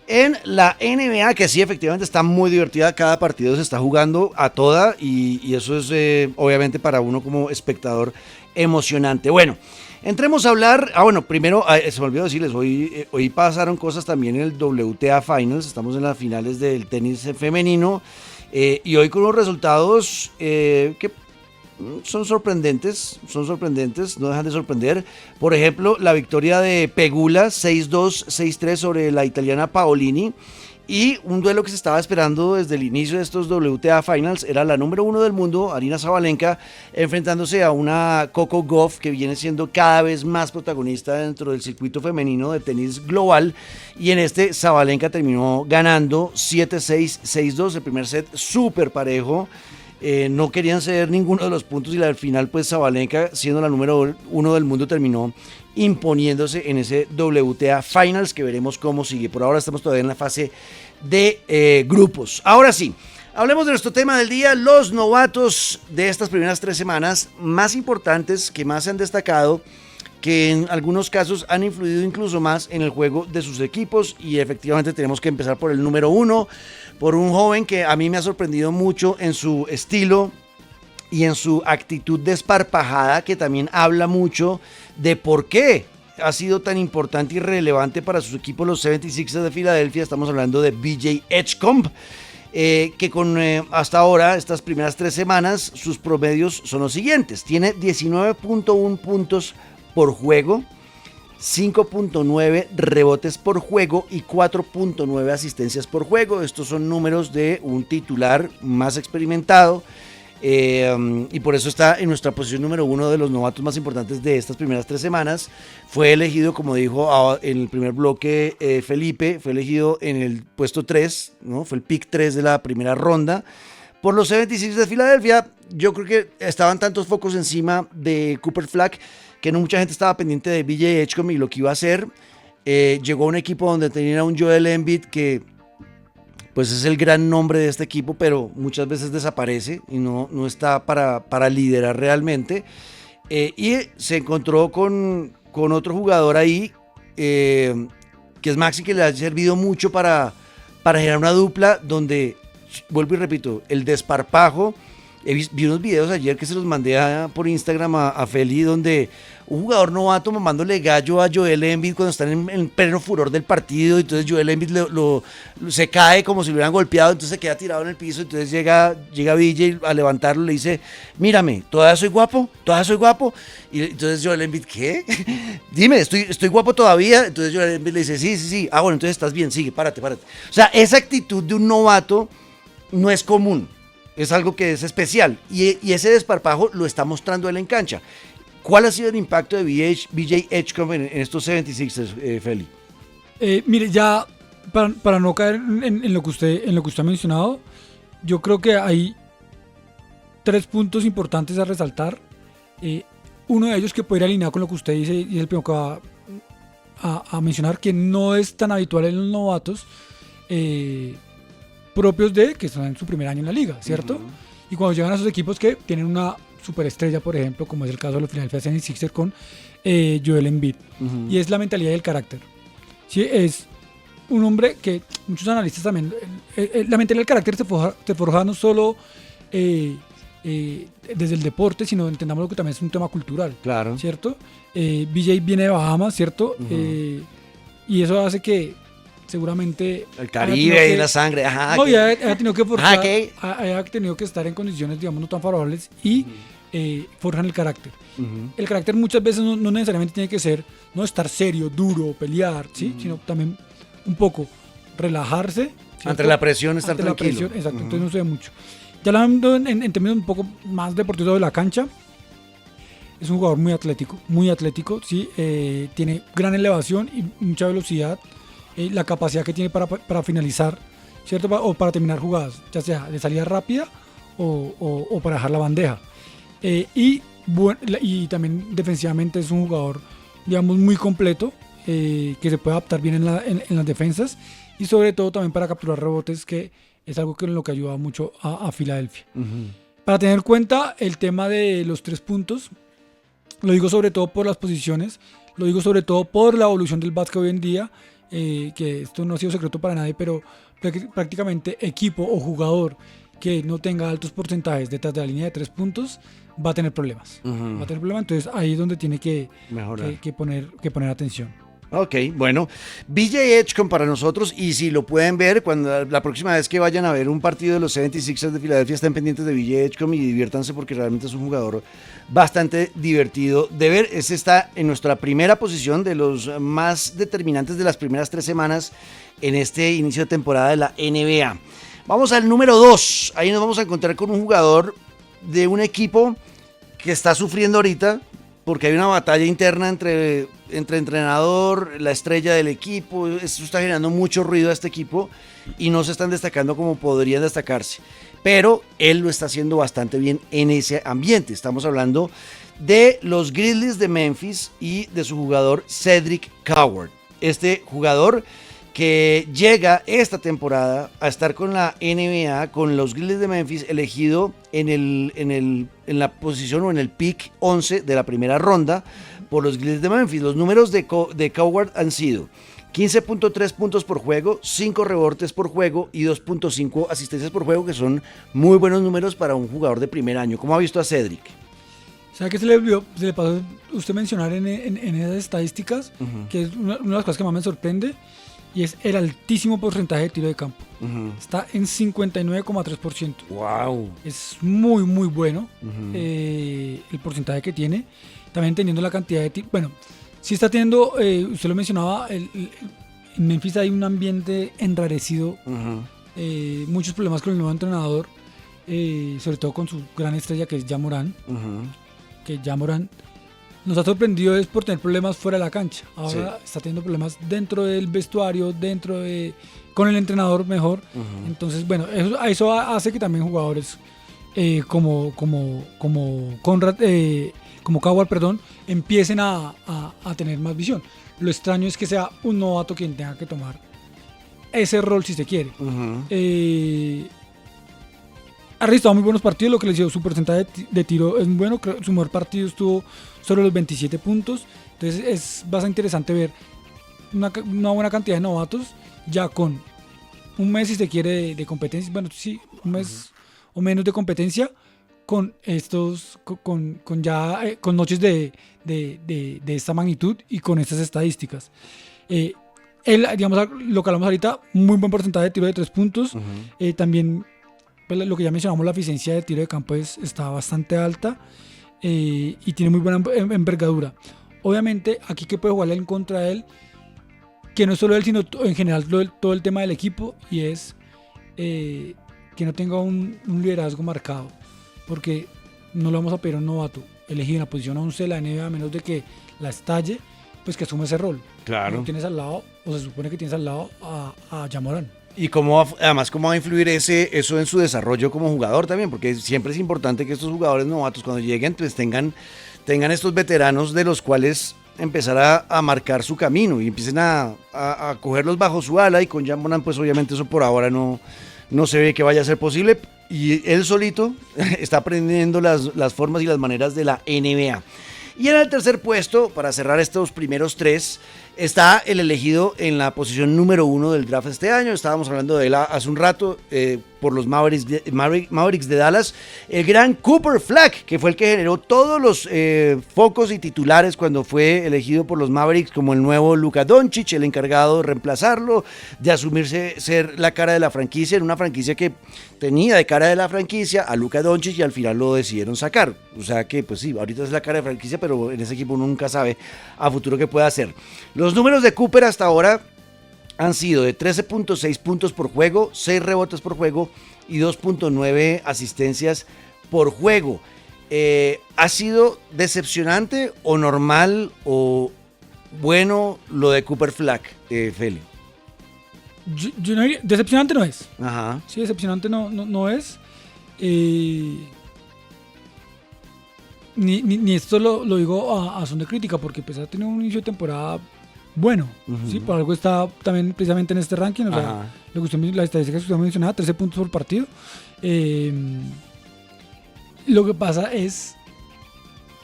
S2: en la NBA, que sí, efectivamente está muy divertida. Cada partido se está jugando a toda y eso es obviamente para uno como espectador emocionante. Bueno, entremos a hablar. Primero se me olvidó decirles, hoy pasaron cosas también en el WTA Finals. Estamos en las finales del tenis femenino y hoy con unos resultados que son sorprendentes, no dejan de sorprender. Por ejemplo, la victoria de Pegula 6-2, 6-3 sobre la italiana Paolini, Y un duelo que se estaba esperando desde el inicio de estos WTA Finals era la número 1 del mundo, Aryna Sabalenka, enfrentándose a una Coco Gauff que viene siendo cada vez más protagonista dentro del circuito femenino de tenis global. Y en este Sabalenka terminó ganando 7-6, 6-2, el primer set súper parejo. No querían ceder ninguno de los puntos y al final pues Sabalenka, siendo la número 1 del mundo, terminó imponiéndose en ese WTA Finals, que veremos cómo sigue. Por ahora estamos todavía en la fase de grupos. Ahora sí, hablemos de nuestro tema del día, los novatos de estas primeras 3 semanas más importantes, que más se han destacado, que en algunos casos han influido incluso más en el juego de sus equipos. Y efectivamente tenemos que empezar por el número 1, por un joven que a mí me ha sorprendido mucho en su estilo y en su actitud desparpajada, que también habla mucho de por qué ha sido tan importante y relevante para sus equipos los 76ers de Filadelfia. Estamos hablando de BJ Edgecombe, que con hasta ahora, estas primeras 3 semanas, sus promedios son los siguientes. Tiene 19.1 puntos por juego, 5.9 rebotes por juego y 4.9 asistencias por juego. Estos son números de un titular más experimentado. Y por eso está en nuestra posición número 1 de los novatos más importantes de estas primeras 3 semanas. Fue elegido, como dijo en el primer bloque Felipe, fue elegido en el puesto 3, ¿no? Fue el pick 3 de la primera ronda por los 76 de Filadelfia. Yo creo que estaban tantos focos encima de Cooper Flag que no mucha gente estaba pendiente de BJ Edgecombe y lo que iba a hacer. Llegó a un equipo donde tenía un Joel Embiid que pues es el gran nombre de este equipo, pero muchas veces desaparece y no está para liderar realmente. Y se encontró con otro jugador ahí, que es Maxi, que le ha servido mucho para generar una dupla donde, vuelvo y repito, el desparpajo. Vi unos videos ayer que se los mandé por Instagram a Feli, donde un jugador novato mamándole gallo a Joel Embiid cuando están en pleno furor del partido. Entonces Joel Embiid se cae como si lo hubieran golpeado, entonces se queda tirado en el piso. Entonces llega BJ a levantarlo y le dice: mírame, ¿todavía soy guapo? Y entonces Joel Embiid: ¿qué? Dime, ¿estoy guapo todavía? Entonces Joel Embiid le dice: sí. Ah, bueno, entonces estás bien, sigue, párate. O sea, esa actitud de un novato no es común. Es algo que es especial y ese desparpajo lo está mostrando él en cancha. ¿Cuál ha sido el impacto de BJ Edgecombe en estos 76ers, Feli?
S4: Mire, ya para no caer en lo que usted ha mencionado, yo creo que hay 3 puntos importantes a resaltar. Uno de ellos que puede ir alineado con lo que usted dice y es el primero que va a mencionar, que no es tan habitual en los novatos propios de que están en su primer año en la liga, ¿cierto? Y cuando llegan a esos equipos que tienen una superestrella, por ejemplo, como es el caso de los Philadelphia 76ers con Joel Embiid, y es la mentalidad y el carácter. Sí, es un hombre que muchos analistas también, la mentalidad y el carácter se forja no solo desde el deporte, sino entendamos que también es un tema cultural,
S2: claro,
S4: ¿cierto? BJ viene de Bahamas, ¿cierto? Y eso hace que seguramente
S2: el Caribe y la sangre, ajá,
S4: no, ya ha tenido que forzar, ha tenido que estar en condiciones, digamos, no tan favorables y forjan el carácter. El carácter muchas veces no necesariamente tiene que ser no estar serio, duro, pelear, ¿sí? Sino también un poco relajarse, ¿cierto? Ante la presión, estar tranquilo. La presión, exacto, entonces no se ve mucho. Ya hablando en términos un poco más deportivos de la cancha, es un jugador muy atlético, ¿sí? Tiene gran elevación y mucha velocidad. La capacidad que tiene para finalizar, ¿cierto? O para terminar jugadas, ya sea de salida rápida o para dejar la bandeja. Y también defensivamente es un jugador, digamos, muy completo, que se puede adaptar bien en las defensas y sobre todo también para capturar rebotes, que es algo que en lo que ayuda mucho a Filadelfia. Para tener en cuenta el tema de los 3 puntos, lo digo sobre todo por las posiciones, lo digo sobre todo por la evolución del básquet hoy en día, que esto no ha sido secreto para nadie, pero prácticamente equipo o jugador que no tenga altos porcentajes detrás de la línea de 3 puntos va a tener problemas. Entonces ahí es donde tiene que poner atención.
S2: Ok, bueno, BJ Edgecombe para nosotros, y si lo pueden ver, cuando la próxima vez que vayan a ver un partido de los 76ers de Filadelfia, estén pendientes de BJ Edgecombe y diviértanse porque realmente es un jugador bastante divertido de ver. Este está en nuestra primera posición de los más determinantes de las primeras 3 semanas en este inicio de temporada de la NBA. Vamos al número 2, ahí nos vamos a encontrar con un jugador de un equipo que está sufriendo ahorita, porque hay una batalla interna entre entrenador, la estrella del equipo. Esto está generando mucho ruido a este equipo y no se están destacando como podrían destacarse. Pero él lo está haciendo bastante bien en ese ambiente. Estamos hablando de los Grizzlies de Memphis y de su jugador Cedric Coward. Este jugador que llega esta temporada a estar con la NBA, con los Grizzlies de Memphis, elegido en la posición o en el pick 11 de la primera ronda por los Grizzlies de Memphis. Los números de Coward han sido 15.3 puntos por juego, 5 rebotes por juego y 2.5 asistencias por juego, que son muy buenos números para un jugador de primer año. ¿Cómo ha visto a Cedric?
S4: ¿Sabe qué se le pasó a usted mencionar en esas estadísticas? Que es una de las cosas que más me sorprende, y es el altísimo porcentaje de tiro de campo. Está en 59,3%.
S2: ¡Wow!
S4: Es muy, muy bueno el porcentaje que tiene. También teniendo la cantidad de tiro. Bueno, sí está teniendo, usted lo mencionaba, en Memphis hay un ambiente enrarecido. Muchos problemas con el nuevo entrenador, sobre todo con su gran estrella que es Ja Morant. Que Ja Morant nos ha sorprendido es por tener problemas fuera de la cancha. Ahora está teniendo problemas dentro del vestuario, con el entrenador mejor. Entonces, bueno, eso hace que también jugadores como Conrad, como Coward, perdón, empiecen a tener más visión. Lo extraño es que sea un novato quien tenga que tomar ese rol si se quiere. Ha registrado muy buenos partidos, lo que les digo, su porcentaje de tiro es muy bueno. Creo que su mejor partido estuvo sobre los 27 puntos. Entonces es bastante interesante ver una buena cantidad de novatos ya con un mes, si se quiere, de competencia. Bueno, sí, un mes o menos de competencia con estos, con noches de esta magnitud y con estas estadísticas. Él, digamos, lo que hablamos ahorita, muy buen porcentaje de tiro de 3 puntos. También, pues, lo que ya mencionamos, la eficiencia de tiro de campo está bastante alta y tiene muy buena envergadura. Obviamente, aquí que puede jugarle en contra de él, que no solo él, sino en general todo el tema del equipo, y es que no tenga un liderazgo marcado, porque no le vamos a pedir a un novato elegido en la posición 11 de la NBA, a menos de que la estalle, pues que asume ese rol.
S2: Claro.
S4: No tienes al lado, o se supone que tienes al lado a Ja Morant.
S2: Y además, cómo va a influir eso en su desarrollo como jugador también, porque siempre es importante que estos jugadores novatos, cuando lleguen, pues tengan estos veteranos de los cuales empezar a marcar su camino y empiecen a cogerlos bajo su ala. Y con Ja Morant, pues obviamente eso por ahora no se ve que vaya a ser posible, y él solito está aprendiendo las formas y las maneras de la NBA. Y en el tercer puesto, para cerrar estos primeros 3, está el elegido en la posición número 1 del draft este año. Estábamos hablando de él hace un rato, por los Mavericks de Dallas, el gran Cooper Flag, que fue el que generó todos los focos y titulares cuando fue elegido por los Mavericks como el nuevo Luka Doncic, el encargado de reemplazarlo, de asumirse ser la cara de la franquicia, en una franquicia que tenía de cara de la franquicia a Luka Doncic, y al final lo decidieron sacar. O sea que, pues sí, ahorita es la cara de franquicia, pero en ese equipo uno nunca sabe a futuro qué puede hacer. Los números de Cooper hasta ahora han sido de 13.6 puntos por juego, 6 rebotes por juego y 2.9 asistencias por juego. ¿Ha sido decepcionante o normal o bueno lo de Cooper Flag, Feli?
S4: Yo no diría, decepcionante no es.
S2: Ajá.
S4: Sí, decepcionante no es. Ni esto lo digo a son de crítica, porque pues ha tenido un inicio de temporada bueno. Sí, por algo está también precisamente en este ranking. O sea, la estadística que usted mencionaba, 13 puntos por partido. Lo que pasa es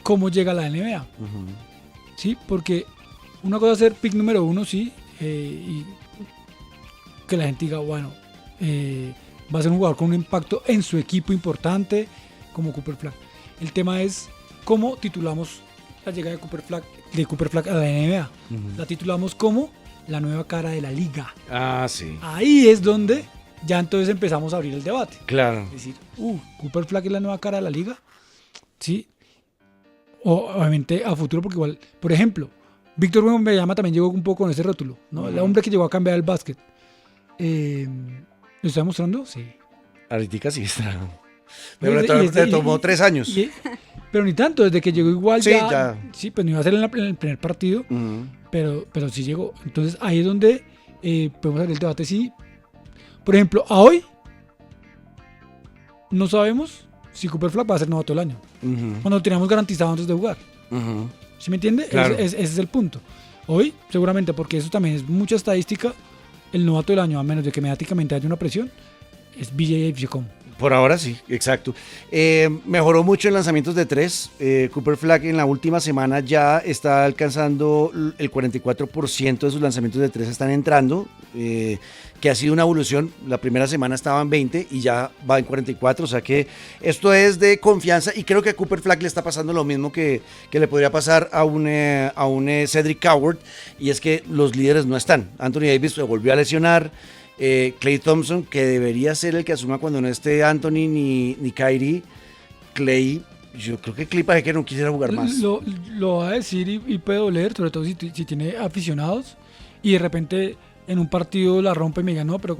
S4: cómo llega a la NBA. Sí, porque una cosa es ser pick número 1, sí, y que la gente diga, bueno, va a ser un jugador con un impacto en su equipo importante como Cooper Flag. El tema es cómo titulamos la llegada de Cooper Flag a la NBA. La titulamos como la nueva cara de la liga.
S2: Ah, sí.
S4: Ahí es donde ya entonces empezamos a abrir el debate.
S2: Claro.
S4: Es decir, Cooper Flag es la nueva cara de la liga. Sí. Obviamente a futuro, porque igual, por ejemplo, Víctor Wembanyama también llegó un poco con ese rótulo, ¿no? El hombre que llegó a cambiar el básquet. ¿Lo está mostrando? Sí.
S2: Ahorita sí está.
S4: Y
S2: Pero
S4: es
S2: le tomó 3 años.
S4: Pero ni tanto, desde que llegó igual
S2: Sí,
S4: ya.
S2: ya.
S4: Sí, pues no iba a ser en el primer partido,
S2: Ujú.
S4: pero sí llegó. Entonces ahí es donde podemos abrir el debate. Sí, por ejemplo, a hoy no sabemos si Cooper Flag va a ser novato del año.
S2: Ujú.
S4: Cuando lo teníamos garantizado antes de jugar.
S2: Ujú.
S4: ¿Sí me entiende?
S2: Claro.
S4: Ese es el punto. Hoy, seguramente, porque eso también es mucha estadística, el novato del año, a menos de que mediáticamente haya una presión, es BJ Armstrong.
S2: Por ahora sí, exacto. Mejoró mucho en lanzamientos de 3. Cooper Flag en la última semana ya está alcanzando el 44% de sus lanzamientos de 3 están entrando, que ha sido una evolución. La primera semana estaba en 20 y ya va en 44, o sea que esto es de confianza y creo que a Cooper Flag le está pasando lo mismo que le podría pasar a un Cedric Coward, y es que los líderes no están. Anthony Davis se volvió a lesionar. Klay Thompson, que debería ser el que asuma cuando no esté Anthony ni Kyrie. Klay, yo creo que Klay parece que no quisiera jugar más.
S4: Lo va a decir y puede doler, sobre todo si tiene aficionados y de repente en un partido la rompe y me diga, no, pero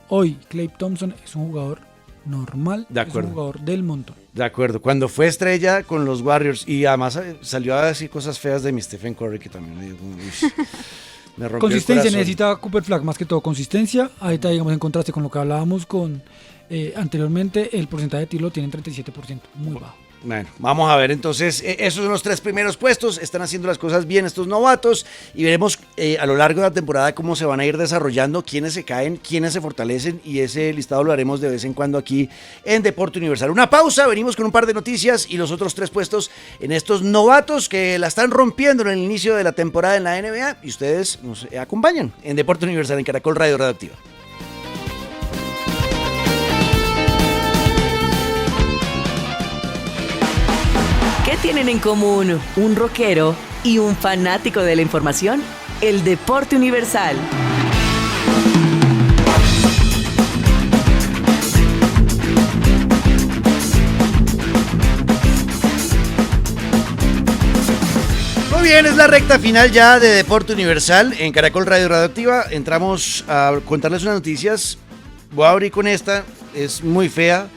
S4: hoy Klay Thompson es un jugador normal,
S2: De
S4: es
S2: acuerdo.
S4: un jugador del montón.
S2: De acuerdo, cuando fue estrella con los Warriors y además salió a decir cosas feas de mi Stephen Curry, que también me dio como, uy, me rompió el
S4: Consistencia,
S2: corazón.
S4: necesita Cooper Flag más que todo consistencia. Ahí está, digamos, en contraste con lo que hablábamos anteriormente, el porcentaje de tiro lo tiene en 37%, muy bajo.
S2: Bueno, vamos a ver entonces, esos son los 3 primeros puestos, están haciendo las cosas bien estos novatos y veremos a lo largo de la temporada cómo se van a ir desarrollando, quiénes se caen, quiénes se fortalecen, y ese listado lo haremos de vez en cuando aquí en Deporte Universal. Una pausa, venimos con un par de noticias y los otros 3 puestos en estos novatos que la están rompiendo en el inicio de la temporada en la NBA, y ustedes nos acompañan en Deporte Universal en Caracol Radio Radioactiva.
S1: ¿Qué tienen en común un rockero y un fanático de la información? El Deporte Universal.
S2: Muy bien, es la recta final ya de Deporte Universal en Caracol Radio Radioactiva. Entramos a contarles unas noticias. Voy a abrir con esta, es muy fea,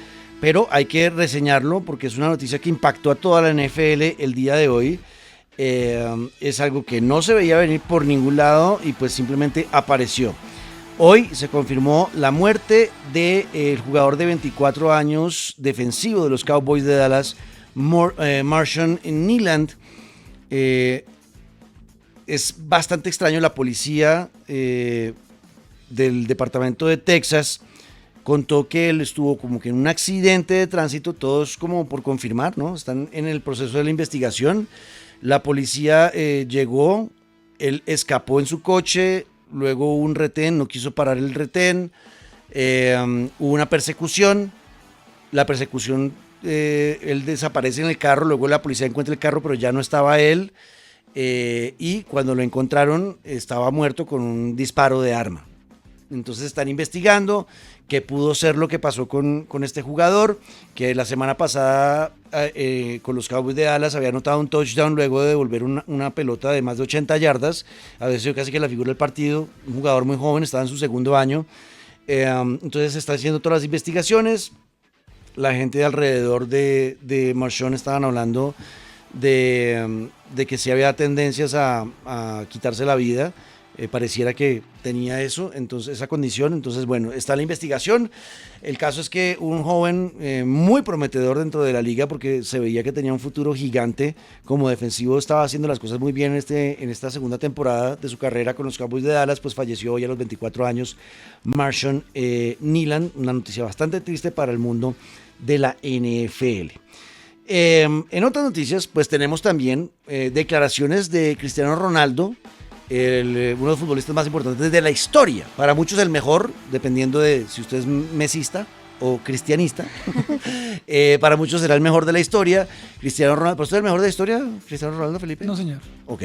S2: pero hay que reseñarlo porque es una noticia que impactó a toda la NFL el día de hoy. Es algo que no se veía venir por ningún lado y pues simplemente apareció. Hoy se confirmó la muerte del jugador de 24 años defensivo de los Cowboys de Dallas, Marshawn Nyland. Es bastante extraño. La policía del departamento de Texas contó que él estuvo como que en un accidente de tránsito, todos como por confirmar, ¿no? Están en el proceso de la investigación. La policía llegó, él escapó en su coche, luego hubo un retén, no quiso parar el retén, hubo una persecución, la persecución, él desaparece en el carro, luego la policía encuentra el carro, pero ya no estaba él, y cuando lo encontraron estaba muerto con un disparo de arma. Entonces están investigando qué pudo ser lo que pasó con este jugador, que la semana pasada con los Cowboys de Dallas había anotado un touchdown luego de devolver una pelota de más de 80 yardas. A veces casi que la figura del partido, un jugador muy joven, estaba en su segundo año. Entonces se están haciendo todas las investigaciones. La gente de alrededor de Marshawn estaban hablando de que sí había tendencias a quitarse la vida. Pareciera que tenía eso, entonces esa condición. Entonces, bueno, está la investigación. El caso es que un joven muy prometedor dentro de la liga, porque se veía que tenía un futuro gigante como defensivo, estaba haciendo las cosas muy bien en esta segunda temporada de su carrera con los Cowboys de Dallas, pues falleció hoy a los 24 años Marshawn Nyland. Una noticia bastante triste para el mundo de la NFL. En otras noticias, pues tenemos también declaraciones de Cristiano Ronaldo, uno de los futbolistas más importantes de la historia. Para muchos el mejor, dependiendo de si usted es mesista o cristianista. Para muchos será el mejor de la historia. Cristiano Ronaldo. ¿Para usted el mejor de la historia? ¿Cristiano Ronaldo, Felipe?
S4: No, señor.
S2: Ok.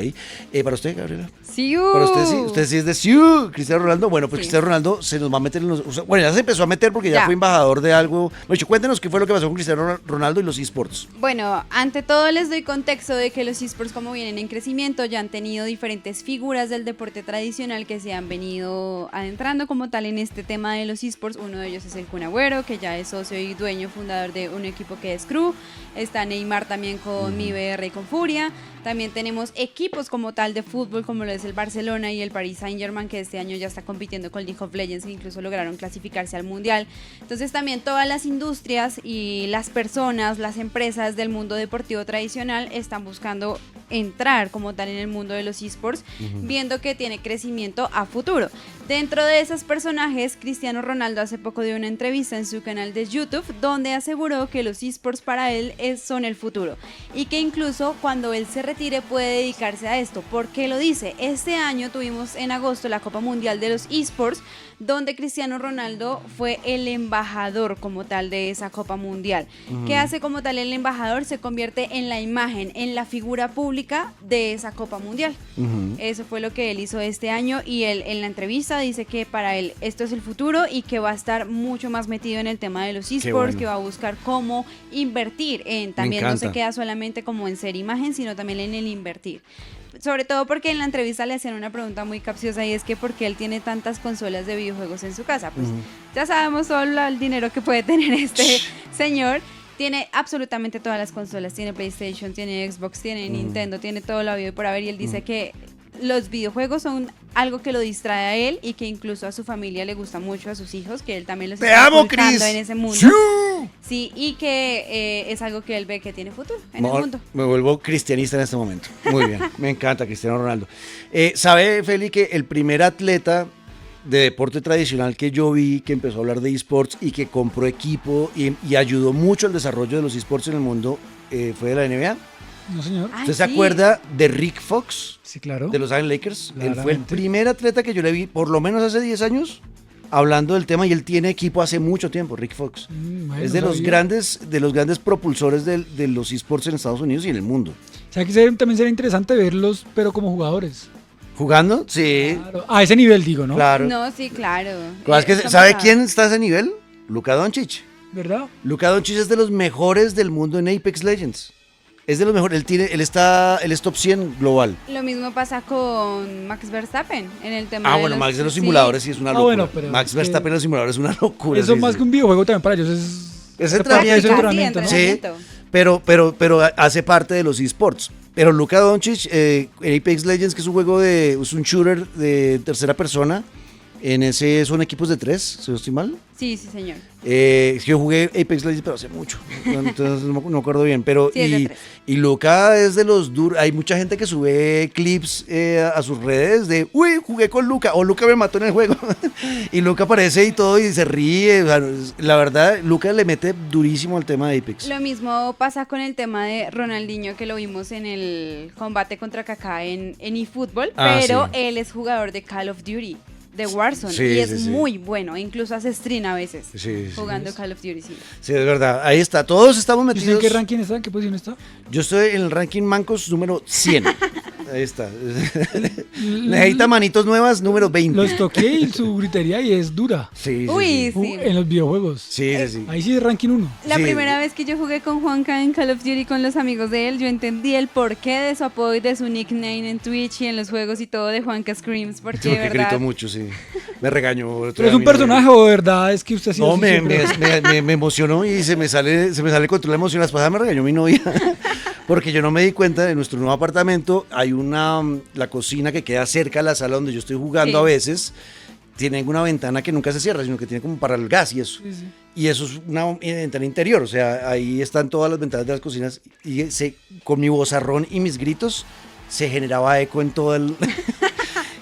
S2: ¿Para usted, Gabriela?
S3: Sí.
S2: Para usted sí es de Siu, Cristiano Ronaldo. Bueno, pues
S3: Sí.
S2: Cristiano Ronaldo se nos va a meter en los... Bueno, ya se empezó a meter porque ya
S3: Ya.
S2: fue embajador de algo. Bueno, cuéntenos qué fue lo que pasó con Cristiano Ronaldo y los esports.
S3: Bueno, ante todo les doy contexto de que los esports, como vienen en crecimiento, ya han tenido diferentes figuras del deporte tradicional que se han venido adentrando como tal en este tema de los esports. Uno de ellos es el Kun Agüero, que ya es socio y dueño fundador de un equipo que es Crew. Está Neymar también con MIBR y con Furia. También tenemos equipos como tal de fútbol, como lo es el Barcelona y el Paris Saint-Germain, que este año ya está compitiendo con League of Legends e incluso lograron clasificarse al Mundial. Entonces también todas las industrias y las personas, las empresas del mundo deportivo tradicional están buscando entrar como tal en el mundo de los esports, viendo que tiene crecimiento a futuro. Dentro de esos personajes, Cristiano Ronaldo hace poco dio una entrevista en su canal de YouTube donde aseguró que los esports para él son el futuro y que incluso cuando él se retire puede dedicarse a esto. ¿Por qué lo dice? Este año tuvimos en agosto la Copa Mundial de los esports, donde Cristiano Ronaldo fue el embajador como tal de esa Copa Mundial. ¿Qué hace como tal el embajador? Se convierte en la imagen, en la figura pública de esa Copa Mundial. Eso fue lo que él hizo este año y él en la entrevista dice que para él esto es el futuro y que va a estar mucho más metido en el tema de los esports,
S2: bueno.
S3: que va a buscar cómo invertir en, también no se queda solamente como en ser imagen, sino también en el invertir. Sobre todo porque en la entrevista le hacían una pregunta muy capciosa y es que ¿por qué él tiene tantas consolas de videojuegos en su casa? Pues ya sabemos todo el dinero que puede tener este señor. Tiene absolutamente todas las consolas, tiene PlayStation, tiene Xbox, tiene Nintendo, tiene todo lo habido y por haber, y él dice que los videojuegos son algo que lo distrae a él y que incluso a su familia le gusta mucho, a sus hijos, que él también los
S2: ¡Te
S3: está
S2: amo,
S3: inculcando
S2: Cris!
S3: en ese mundo. Sí, y que es algo que él ve que tiene futuro en el mundo.
S2: Me vuelvo cristianista en este momento. Muy bien, me encanta Cristiano Ronaldo. ¿Sabe, Feli, que el primer atleta de deporte tradicional que yo vi que empezó a hablar de esports y que compró equipo y ayudó mucho al desarrollo de los esports en el mundo fue de la NBA?
S4: No, señor.
S3: Ay,
S2: ¿Usted se
S3: sí.
S2: acuerda de Rick Fox,
S4: Sí, claro.
S2: de los Ángeles Lakers? Él fue el
S4: Claramente.
S2: primer atleta que yo le vi, por lo menos hace 10 años, hablando del tema, y él tiene equipo hace mucho tiempo, Rick Fox.
S4: Bueno,
S2: Es de
S4: no
S2: los
S4: sabía.
S2: grandes propulsores de los esports en Estados Unidos y en el mundo.
S4: O sea, que también sería interesante verlos, pero como jugadores.
S2: ¿Jugando? Sí,
S4: Claro. A ese nivel, digo, ¿no?
S2: claro.
S3: No, sí, claro.
S2: Es que,
S3: Eso
S2: ¿sabe
S3: pasaba.
S2: quién está a ese nivel? Luka Doncic.
S4: ¿Verdad?
S2: Luka Doncic es de los mejores del mundo en Apex Legends. Es de los mejores. Él es top 100 global.
S3: Lo mismo pasa con Max Verstappen en el tema de
S2: Bueno,
S3: los...
S2: Max de los
S3: sí.
S2: simuladores sí es una locura.
S4: bueno, pero
S2: Max
S4: es que-
S2: Verstappen en los simuladores es una locura.
S4: Eso
S2: sí,
S4: más
S2: sí.
S4: que un videojuego también para ellos
S2: Es
S4: parte de
S2: entrenamiento.
S4: su entrenamiento, ¿no?
S2: Sí,
S3: entrenamiento.
S2: pero hace parte de los esports. Pero Luka Doncic, en Apex Legends, que es un juego es un shooter de tercera persona, en ese son equipos de 3, si no estoy mal.
S3: Sí, sí, señor.
S2: Es que yo jugué Apex Legends, pero hace mucho, entonces no me acuerdo bien. Pero
S3: Sí, es de 3.
S2: y Luka es de los duros. Hay mucha gente que sube clips a sus redes de, uy, jugué con Luka, o Luka me mató en el juego. Y Luka aparece y todo y se ríe. O sea, la verdad, Luka le mete durísimo al tema de Apex.
S3: Lo mismo pasa con el tema de Ronaldinho, que lo vimos en el combate contra Kaká en eFootball, pero
S2: sí.
S3: él es jugador de Call of Duty, de Warzone,
S2: Sí,
S3: y es
S2: sí, sí.
S3: muy bueno, incluso hace stream a veces,
S2: Sí,
S3: jugando Call of Duty, sí.
S2: Sí, es verdad. Ahí está. Todos estamos
S4: ¿Y usted en
S2: metidos.
S4: qué ranking está? ¿En qué posición está?
S2: Yo estoy en el ranking Mancos número 100. Ahí está. Necesita manitos nuevas, número 20.
S4: Los toqué y su gritería y es dura.
S2: Sí, sí,
S3: Uy,
S2: sí.
S3: sí.
S4: En los videojuegos.
S2: Sí, sí, sí.
S4: Ahí sí es ranking 1.
S3: La
S2: Sí.
S3: primera vez que yo jugué con Juanca en Call of Duty con los amigos de él, yo entendí el porqué de su apodo y de su nickname en Twitch y en los juegos y todo de Juanca Screams, porque de
S2: Porque
S3: verdad...
S2: grito mucho, sí. Me regañó.
S4: ¿Pero es un personaje o de verdad es que usted ha sido
S2: No,
S4: así
S2: me
S4: siempre?
S2: emocionó y se me sale el control de emoción. La vez pasada me regañó mi novia porque yo no me di cuenta de nuestro nuevo apartamento. Hay la cocina que queda cerca de la sala donde yo estoy jugando
S3: Sí.
S2: a veces. Tiene una ventana que nunca se cierra, sino que tiene como para el gas y eso.
S4: Sí, sí.
S2: Y eso es una ventana interior, o sea, ahí están todas las ventanas de las cocinas y con mi vozarrón y mis gritos se generaba eco en todo el...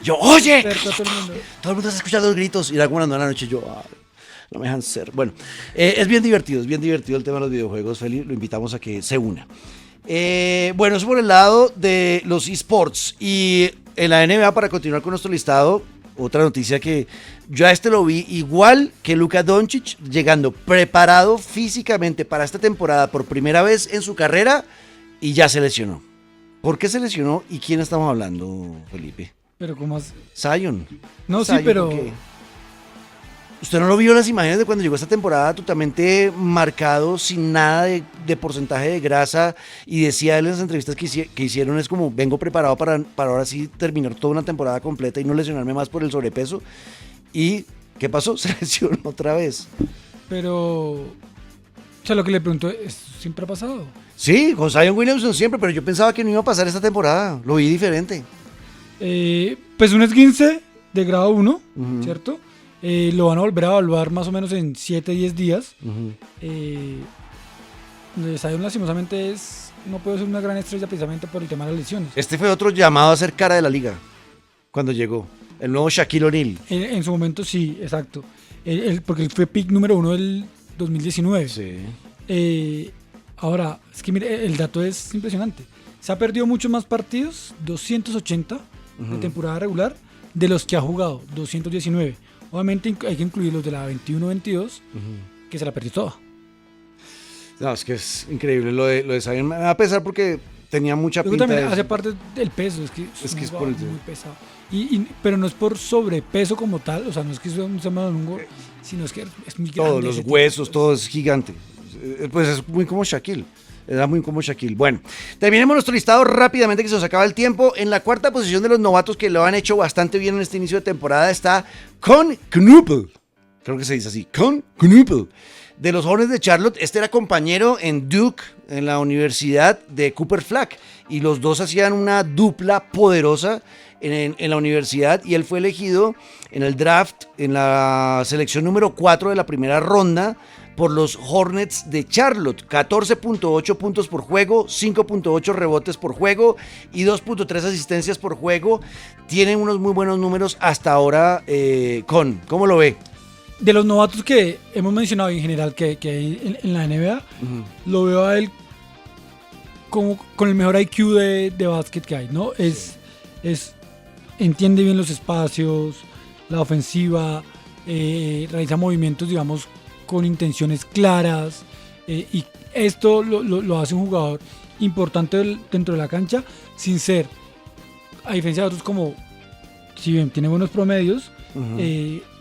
S2: Yo, oye,
S4: Cerca a todo el mundo.
S2: todo el mundo está escuchando los gritos y era como una noche yo, no me dejan ser. Bueno, es bien divertido el tema de los videojuegos, Feli, lo invitamos a que se una. Bueno, eso por el lado de los esports y en la NBA, para continuar con nuestro listado, otra noticia que yo a este lo vi igual que Luka Doncic, llegando preparado físicamente para esta temporada por primera vez en su carrera y ya se lesionó. ¿Por qué se lesionó y quién estamos hablando, Felipe?
S4: Pero ¿cómo has...?
S2: Zion.
S4: No, sí,
S2: Zion,
S4: pero...
S2: ¿por qué? ¿Usted no lo vio en las imágenes de cuando llegó esta temporada totalmente marcado, sin nada de porcentaje de grasa? Y decía él en las entrevistas que hicieron, es como, vengo preparado para ahora sí terminar toda una temporada completa y no lesionarme más por el sobrepeso. ¿Y qué pasó? Se lesionó otra vez.
S4: Pero... O sea, lo que le pregunto es, ¿siempre ha pasado?
S2: Sí, con Zion Williamson siempre, pero yo pensaba que no iba a pasar esta temporada. Lo vi diferente.
S4: Pues un esguince de grado 1,
S2: Ujú.
S4: ¿cierto? Lo van a volver a evaluar más o menos en 7-10 días.
S2: Ujú.
S4: Zion lastimosamente no puede ser una gran estrella precisamente por el tema de las lesiones.
S2: Este fue otro llamado a ser cara de la liga cuando llegó. El nuevo Shaquille O'Neal.
S4: En su momento sí, exacto. Porque él fue pick número 1 del 2019.
S2: Sí.
S4: Ahora, es que mire, el dato es impresionante. Se ha perdido muchos más partidos, 280 de temporada regular, de los que ha jugado, 219. Obviamente hay que incluir los de la 21-22, que se la perdió toda.
S2: No, es que es increíble lo de Zion. Me va a pesar porque tenía mucha
S4: Luego
S2: pinta
S4: también
S2: de
S4: hace
S2: eso.
S4: parte del peso, es que
S2: Es que es
S4: un
S2: por el-
S4: jugador muy pesado. Pero no es por sobrepeso como tal, o sea, no es que sea un semanongo, sino es que es muy grande.
S2: Todos los
S4: ese tipo.
S2: huesos, todo es gigante. Pues es muy como Shaquille. Era muy como Shaquille. Bueno, terminemos nuestro listado rápidamente que se nos acaba el tiempo. En la cuarta posición de los novatos que lo han hecho bastante bien en este inicio de temporada está Con Knuppel. Creo que se dice así. Con Knuppel. De los Hornets de Charlotte. Este era compañero en Duke, en la universidad de Cooper Flack. Y los dos hacían una dupla poderosa en la universidad. Y él fue elegido en el draft, en la selección número 4 de la primera ronda, por los Hornets de Charlotte. 14.8 puntos por juego, 5.8 rebotes por juego y 2.3 asistencias por juego. Tienen unos muy buenos números hasta ahora. ¿Cómo lo ve?
S4: De los novatos que hemos mencionado en general que hay en la NBA, lo veo a él como con el mejor IQ de básquet que hay, ¿no? Entiende bien los espacios, la ofensiva, realiza movimientos, digamos, con intenciones claras, y esto lo hace un jugador importante dentro de la cancha, sin ser, a diferencia de otros como, si bien tiene buenos promedios,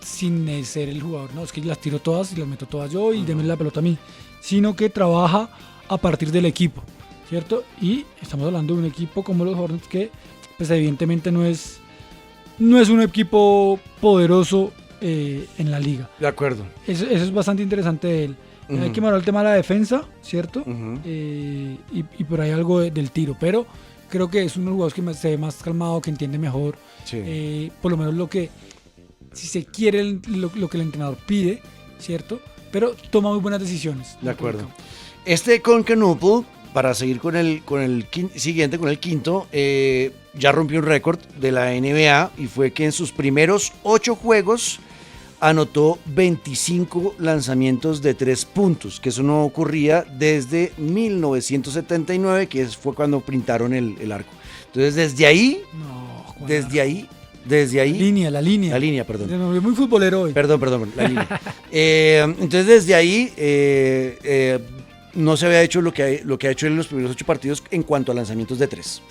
S4: sin ser el jugador, no, es que las tiro todas y las meto todas yo y deme la pelota a mí, sino que trabaja a partir del equipo, ¿cierto? Y estamos hablando de un equipo como los Hornets que, pues evidentemente no es un equipo poderoso en la liga.
S2: De acuerdo.
S4: Eso es bastante interesante de él. Hay que mejorar el tema de la defensa, ¿cierto? Y por ahí algo del tiro, pero creo que es uno de los jugadores que se ve más calmado, que entiende mejor,
S2: Sí.
S4: por lo menos lo que, si se quiere, lo que el entrenador pide, ¿cierto? Pero toma muy buenas decisiones.
S2: De acuerdo. Este Con Knuppel, para seguir con el siguiente, con el quinto, ya rompió un récord de la NBA y fue que en sus primeros 8 juegos anotó 25 lanzamientos de 3 puntos, que eso no ocurría desde 1979, que fue cuando pintaron el arco. Entonces desde ahí,
S4: No, Juan,
S2: desde ahí,
S4: La línea.
S2: perdón.
S4: Se me volvió muy futbolero hoy.
S2: Perdón, la línea. Entonces desde ahí no se había hecho lo que ha hecho en los primeros 8 partidos en cuanto a lanzamientos de 3.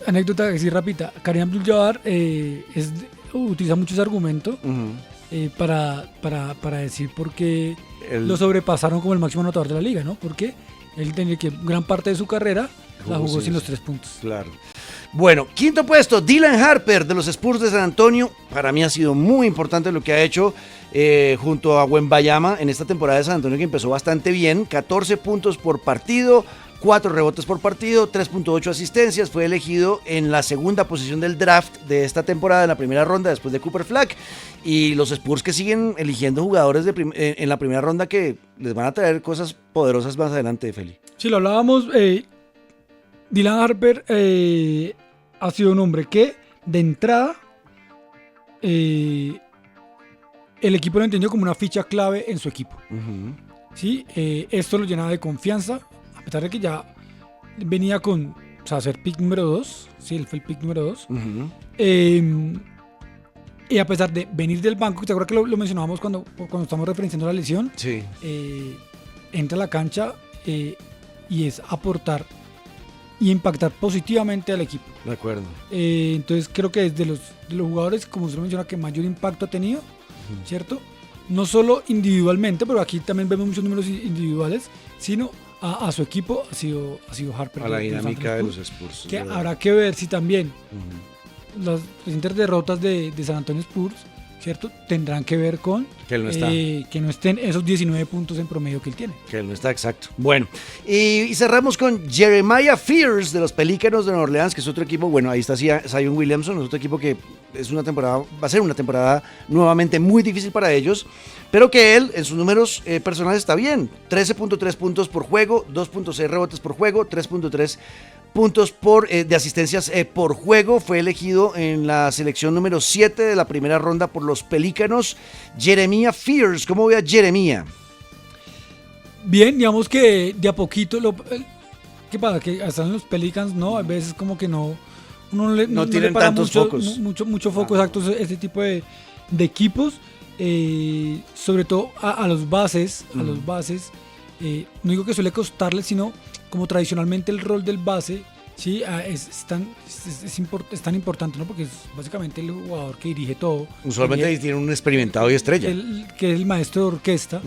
S4: Anécdota así rápida. Kareem Abdul-Jabbar utiliza muchos argumentos para decir por qué lo sobrepasaron como el máximo anotador de la liga, ¿no? Porque él tenía que gran parte de su carrera la jugó sin los 3 puntos.
S2: Claro. Bueno, quinto puesto, Dylan Harper de los Spurs de San Antonio. Para mí ha sido muy importante lo que ha hecho junto a Wembanyama en esta temporada de San Antonio, que empezó bastante bien. 14 puntos por partido, 4 rebotes por partido, 3.8 asistencias. Fue elegido en la segunda posición del draft de esta temporada, en la primera ronda, después de Cooper Flack. Y los Spurs que siguen eligiendo jugadores en la primera ronda que les van a traer cosas poderosas más adelante, Feli.
S4: Si lo hablábamos, Dylan Harper ha sido un hombre que, de entrada, el equipo lo entendió como una ficha clave en su equipo. ¿Sí? Esto lo llenaba de confianza, a pesar de que ya venía con, o sea, ser pick número 2. Sí, él fue el pick número 2. Y a pesar de venir del banco, ¿te acuerdas que lo mencionábamos cuando estamos referenciando la lesión?
S2: Sí.
S4: Entra a la cancha y es aportar y impactar positivamente al equipo.
S2: De acuerdo.
S4: Entonces creo que es de los jugadores, como usted lo menciona, que mayor impacto ha tenido, ¿cierto? No solo individualmente, pero aquí también vemos muchos números individuales, sino a su equipo ha sido Harper.
S2: A la
S4: de los
S2: dinámica de
S4: Spurs,
S2: los Spurs.
S4: que
S2: ¿verdad?
S4: habrá que ver si también las recientes derrotas de San Antonio Spurs, ¿cierto? Tendrán que ver con
S2: Que él no está.
S4: que no estén esos 19 puntos en promedio que él tiene.
S2: Que él no está, exacto. Bueno, y cerramos con Jeremiah Fears de los Pelícanos de Nueva Orleans, que es otro equipo. Bueno, ahí está Zion Williamson, es otro equipo que es una temporada, va a ser una temporada nuevamente muy difícil para ellos, pero que él en sus números personales está bien. 13.3 puntos por juego, 2.6 rebotes por juego, 3.3 puntos de asistencias por juego. Fue elegido en la selección número 7 de la primera ronda por los Pelícanos. Jeremiah Fears, ¿cómo ve a Jeremiah?
S4: Bien, digamos que de a poquito, ¿qué pasa? Que hasta en los Pelicans, ¿no? A veces como que no
S2: tienen
S4: le para
S2: tantos focos.
S4: mucho foco, exacto, este tipo de equipos, sobre todo a los bases, no digo que suele costarles, sino como tradicionalmente el rol del base, sí, es tan importante, ¿no? Porque es básicamente el jugador que dirige todo.
S2: Usualmente tiene un experimentado y estrella.
S4: Que es el maestro de orquesta.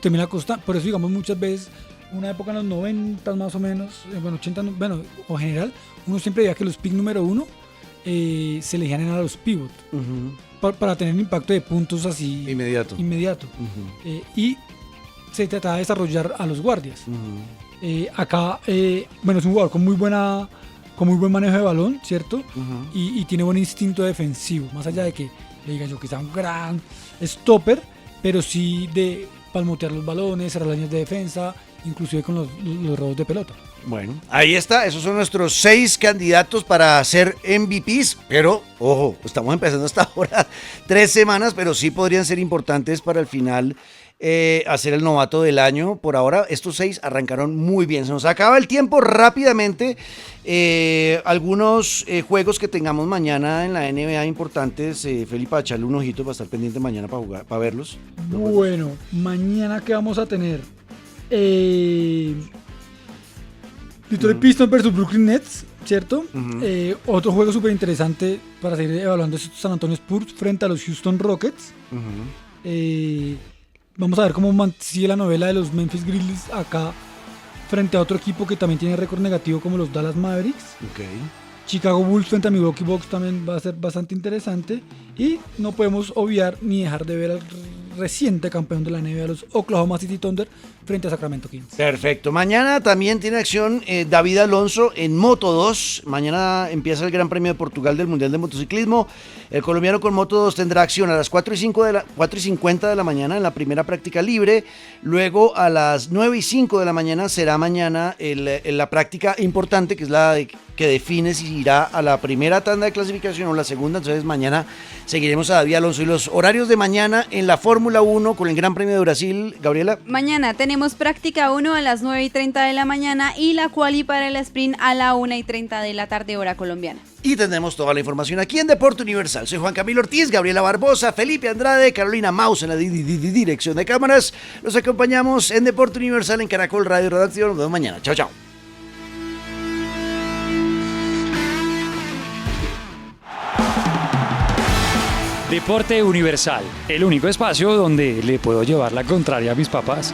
S4: Termina costando, por eso digamos muchas veces, una época en los 90 más o menos, 80, o general, uno siempre veía que los pick número 1 se elegían a los pivot para tener un impacto de puntos así
S2: inmediato.
S4: Y se trataba de desarrollar a los guardias. Acá, es un jugador con muy buen manejo de balón, ¿cierto? Y tiene buen instinto defensivo, más allá de que le diga yo que sea un gran stopper, pero sí de palmotear los balones, cerrar las líneas de defensa, inclusive con los robos de pelota.
S2: Bueno, ahí está, esos son nuestros 6 candidatos para ser MVPs, pero ojo, estamos empezando hasta ahora 3 semanas, pero sí podrían ser importantes para el final hacer el novato del año. Por ahora estos 6 arrancaron muy bien, se nos acaba el tiempo rápidamente. Algunos juegos que tengamos mañana en la NBA importantes, Felipe, a echarle un ojito para estar pendiente mañana para jugar, para verlos.
S4: Bueno, mañana ¿qué vamos a tener? Detroit Pistons versus Brooklyn Nets, ¿cierto? Otro juego súper interesante para seguir evaluando es San Antonio Spurs frente a los Houston Rockets. Vamos a ver cómo sigue la novela de los Memphis Grizzlies acá frente a otro equipo que también tiene récord negativo como los Dallas Mavericks. Chicago Bulls frente a Milwaukee Bucks también va a ser bastante interesante. Y no podemos obviar ni dejar de ver al reciente campeón de la NBA, los Oklahoma City Thunder, frente a Sacramento Kings.
S2: Perfecto. Mañana también tiene acción David Alonso en Moto 2. Mañana empieza el Gran Premio de Portugal del Mundial de Motociclismo. El colombiano con Moto 2 tendrá acción a las 4:50 de la mañana en la primera práctica libre. Luego a las 9:05 de la mañana será mañana la práctica importante, que es la que define si irá a la primera tanda de clasificación o la segunda. Entonces mañana seguiremos a David Alonso. Y los horarios de mañana en la Fórmula 1 con el Gran Premio de Brasil, Gabriela.
S3: Mañana tenemos práctica 1 a las 9:30 de la mañana y la quali para el sprint a la 1:30 de la tarde, hora colombiana.
S2: Y tendremos toda la información aquí en Deporte Universal. Soy Juan Camilo Ortiz, Gabriela Barbosa, Felipe Andrade, Carolina Maus en la dirección de cámaras. Los acompañamos en Deporte Universal en Caracol Radio Redacción. Nos vemos mañana. Chao, chao.
S6: Deporte Universal, el único espacio donde le puedo llevar la contraria a mis papás.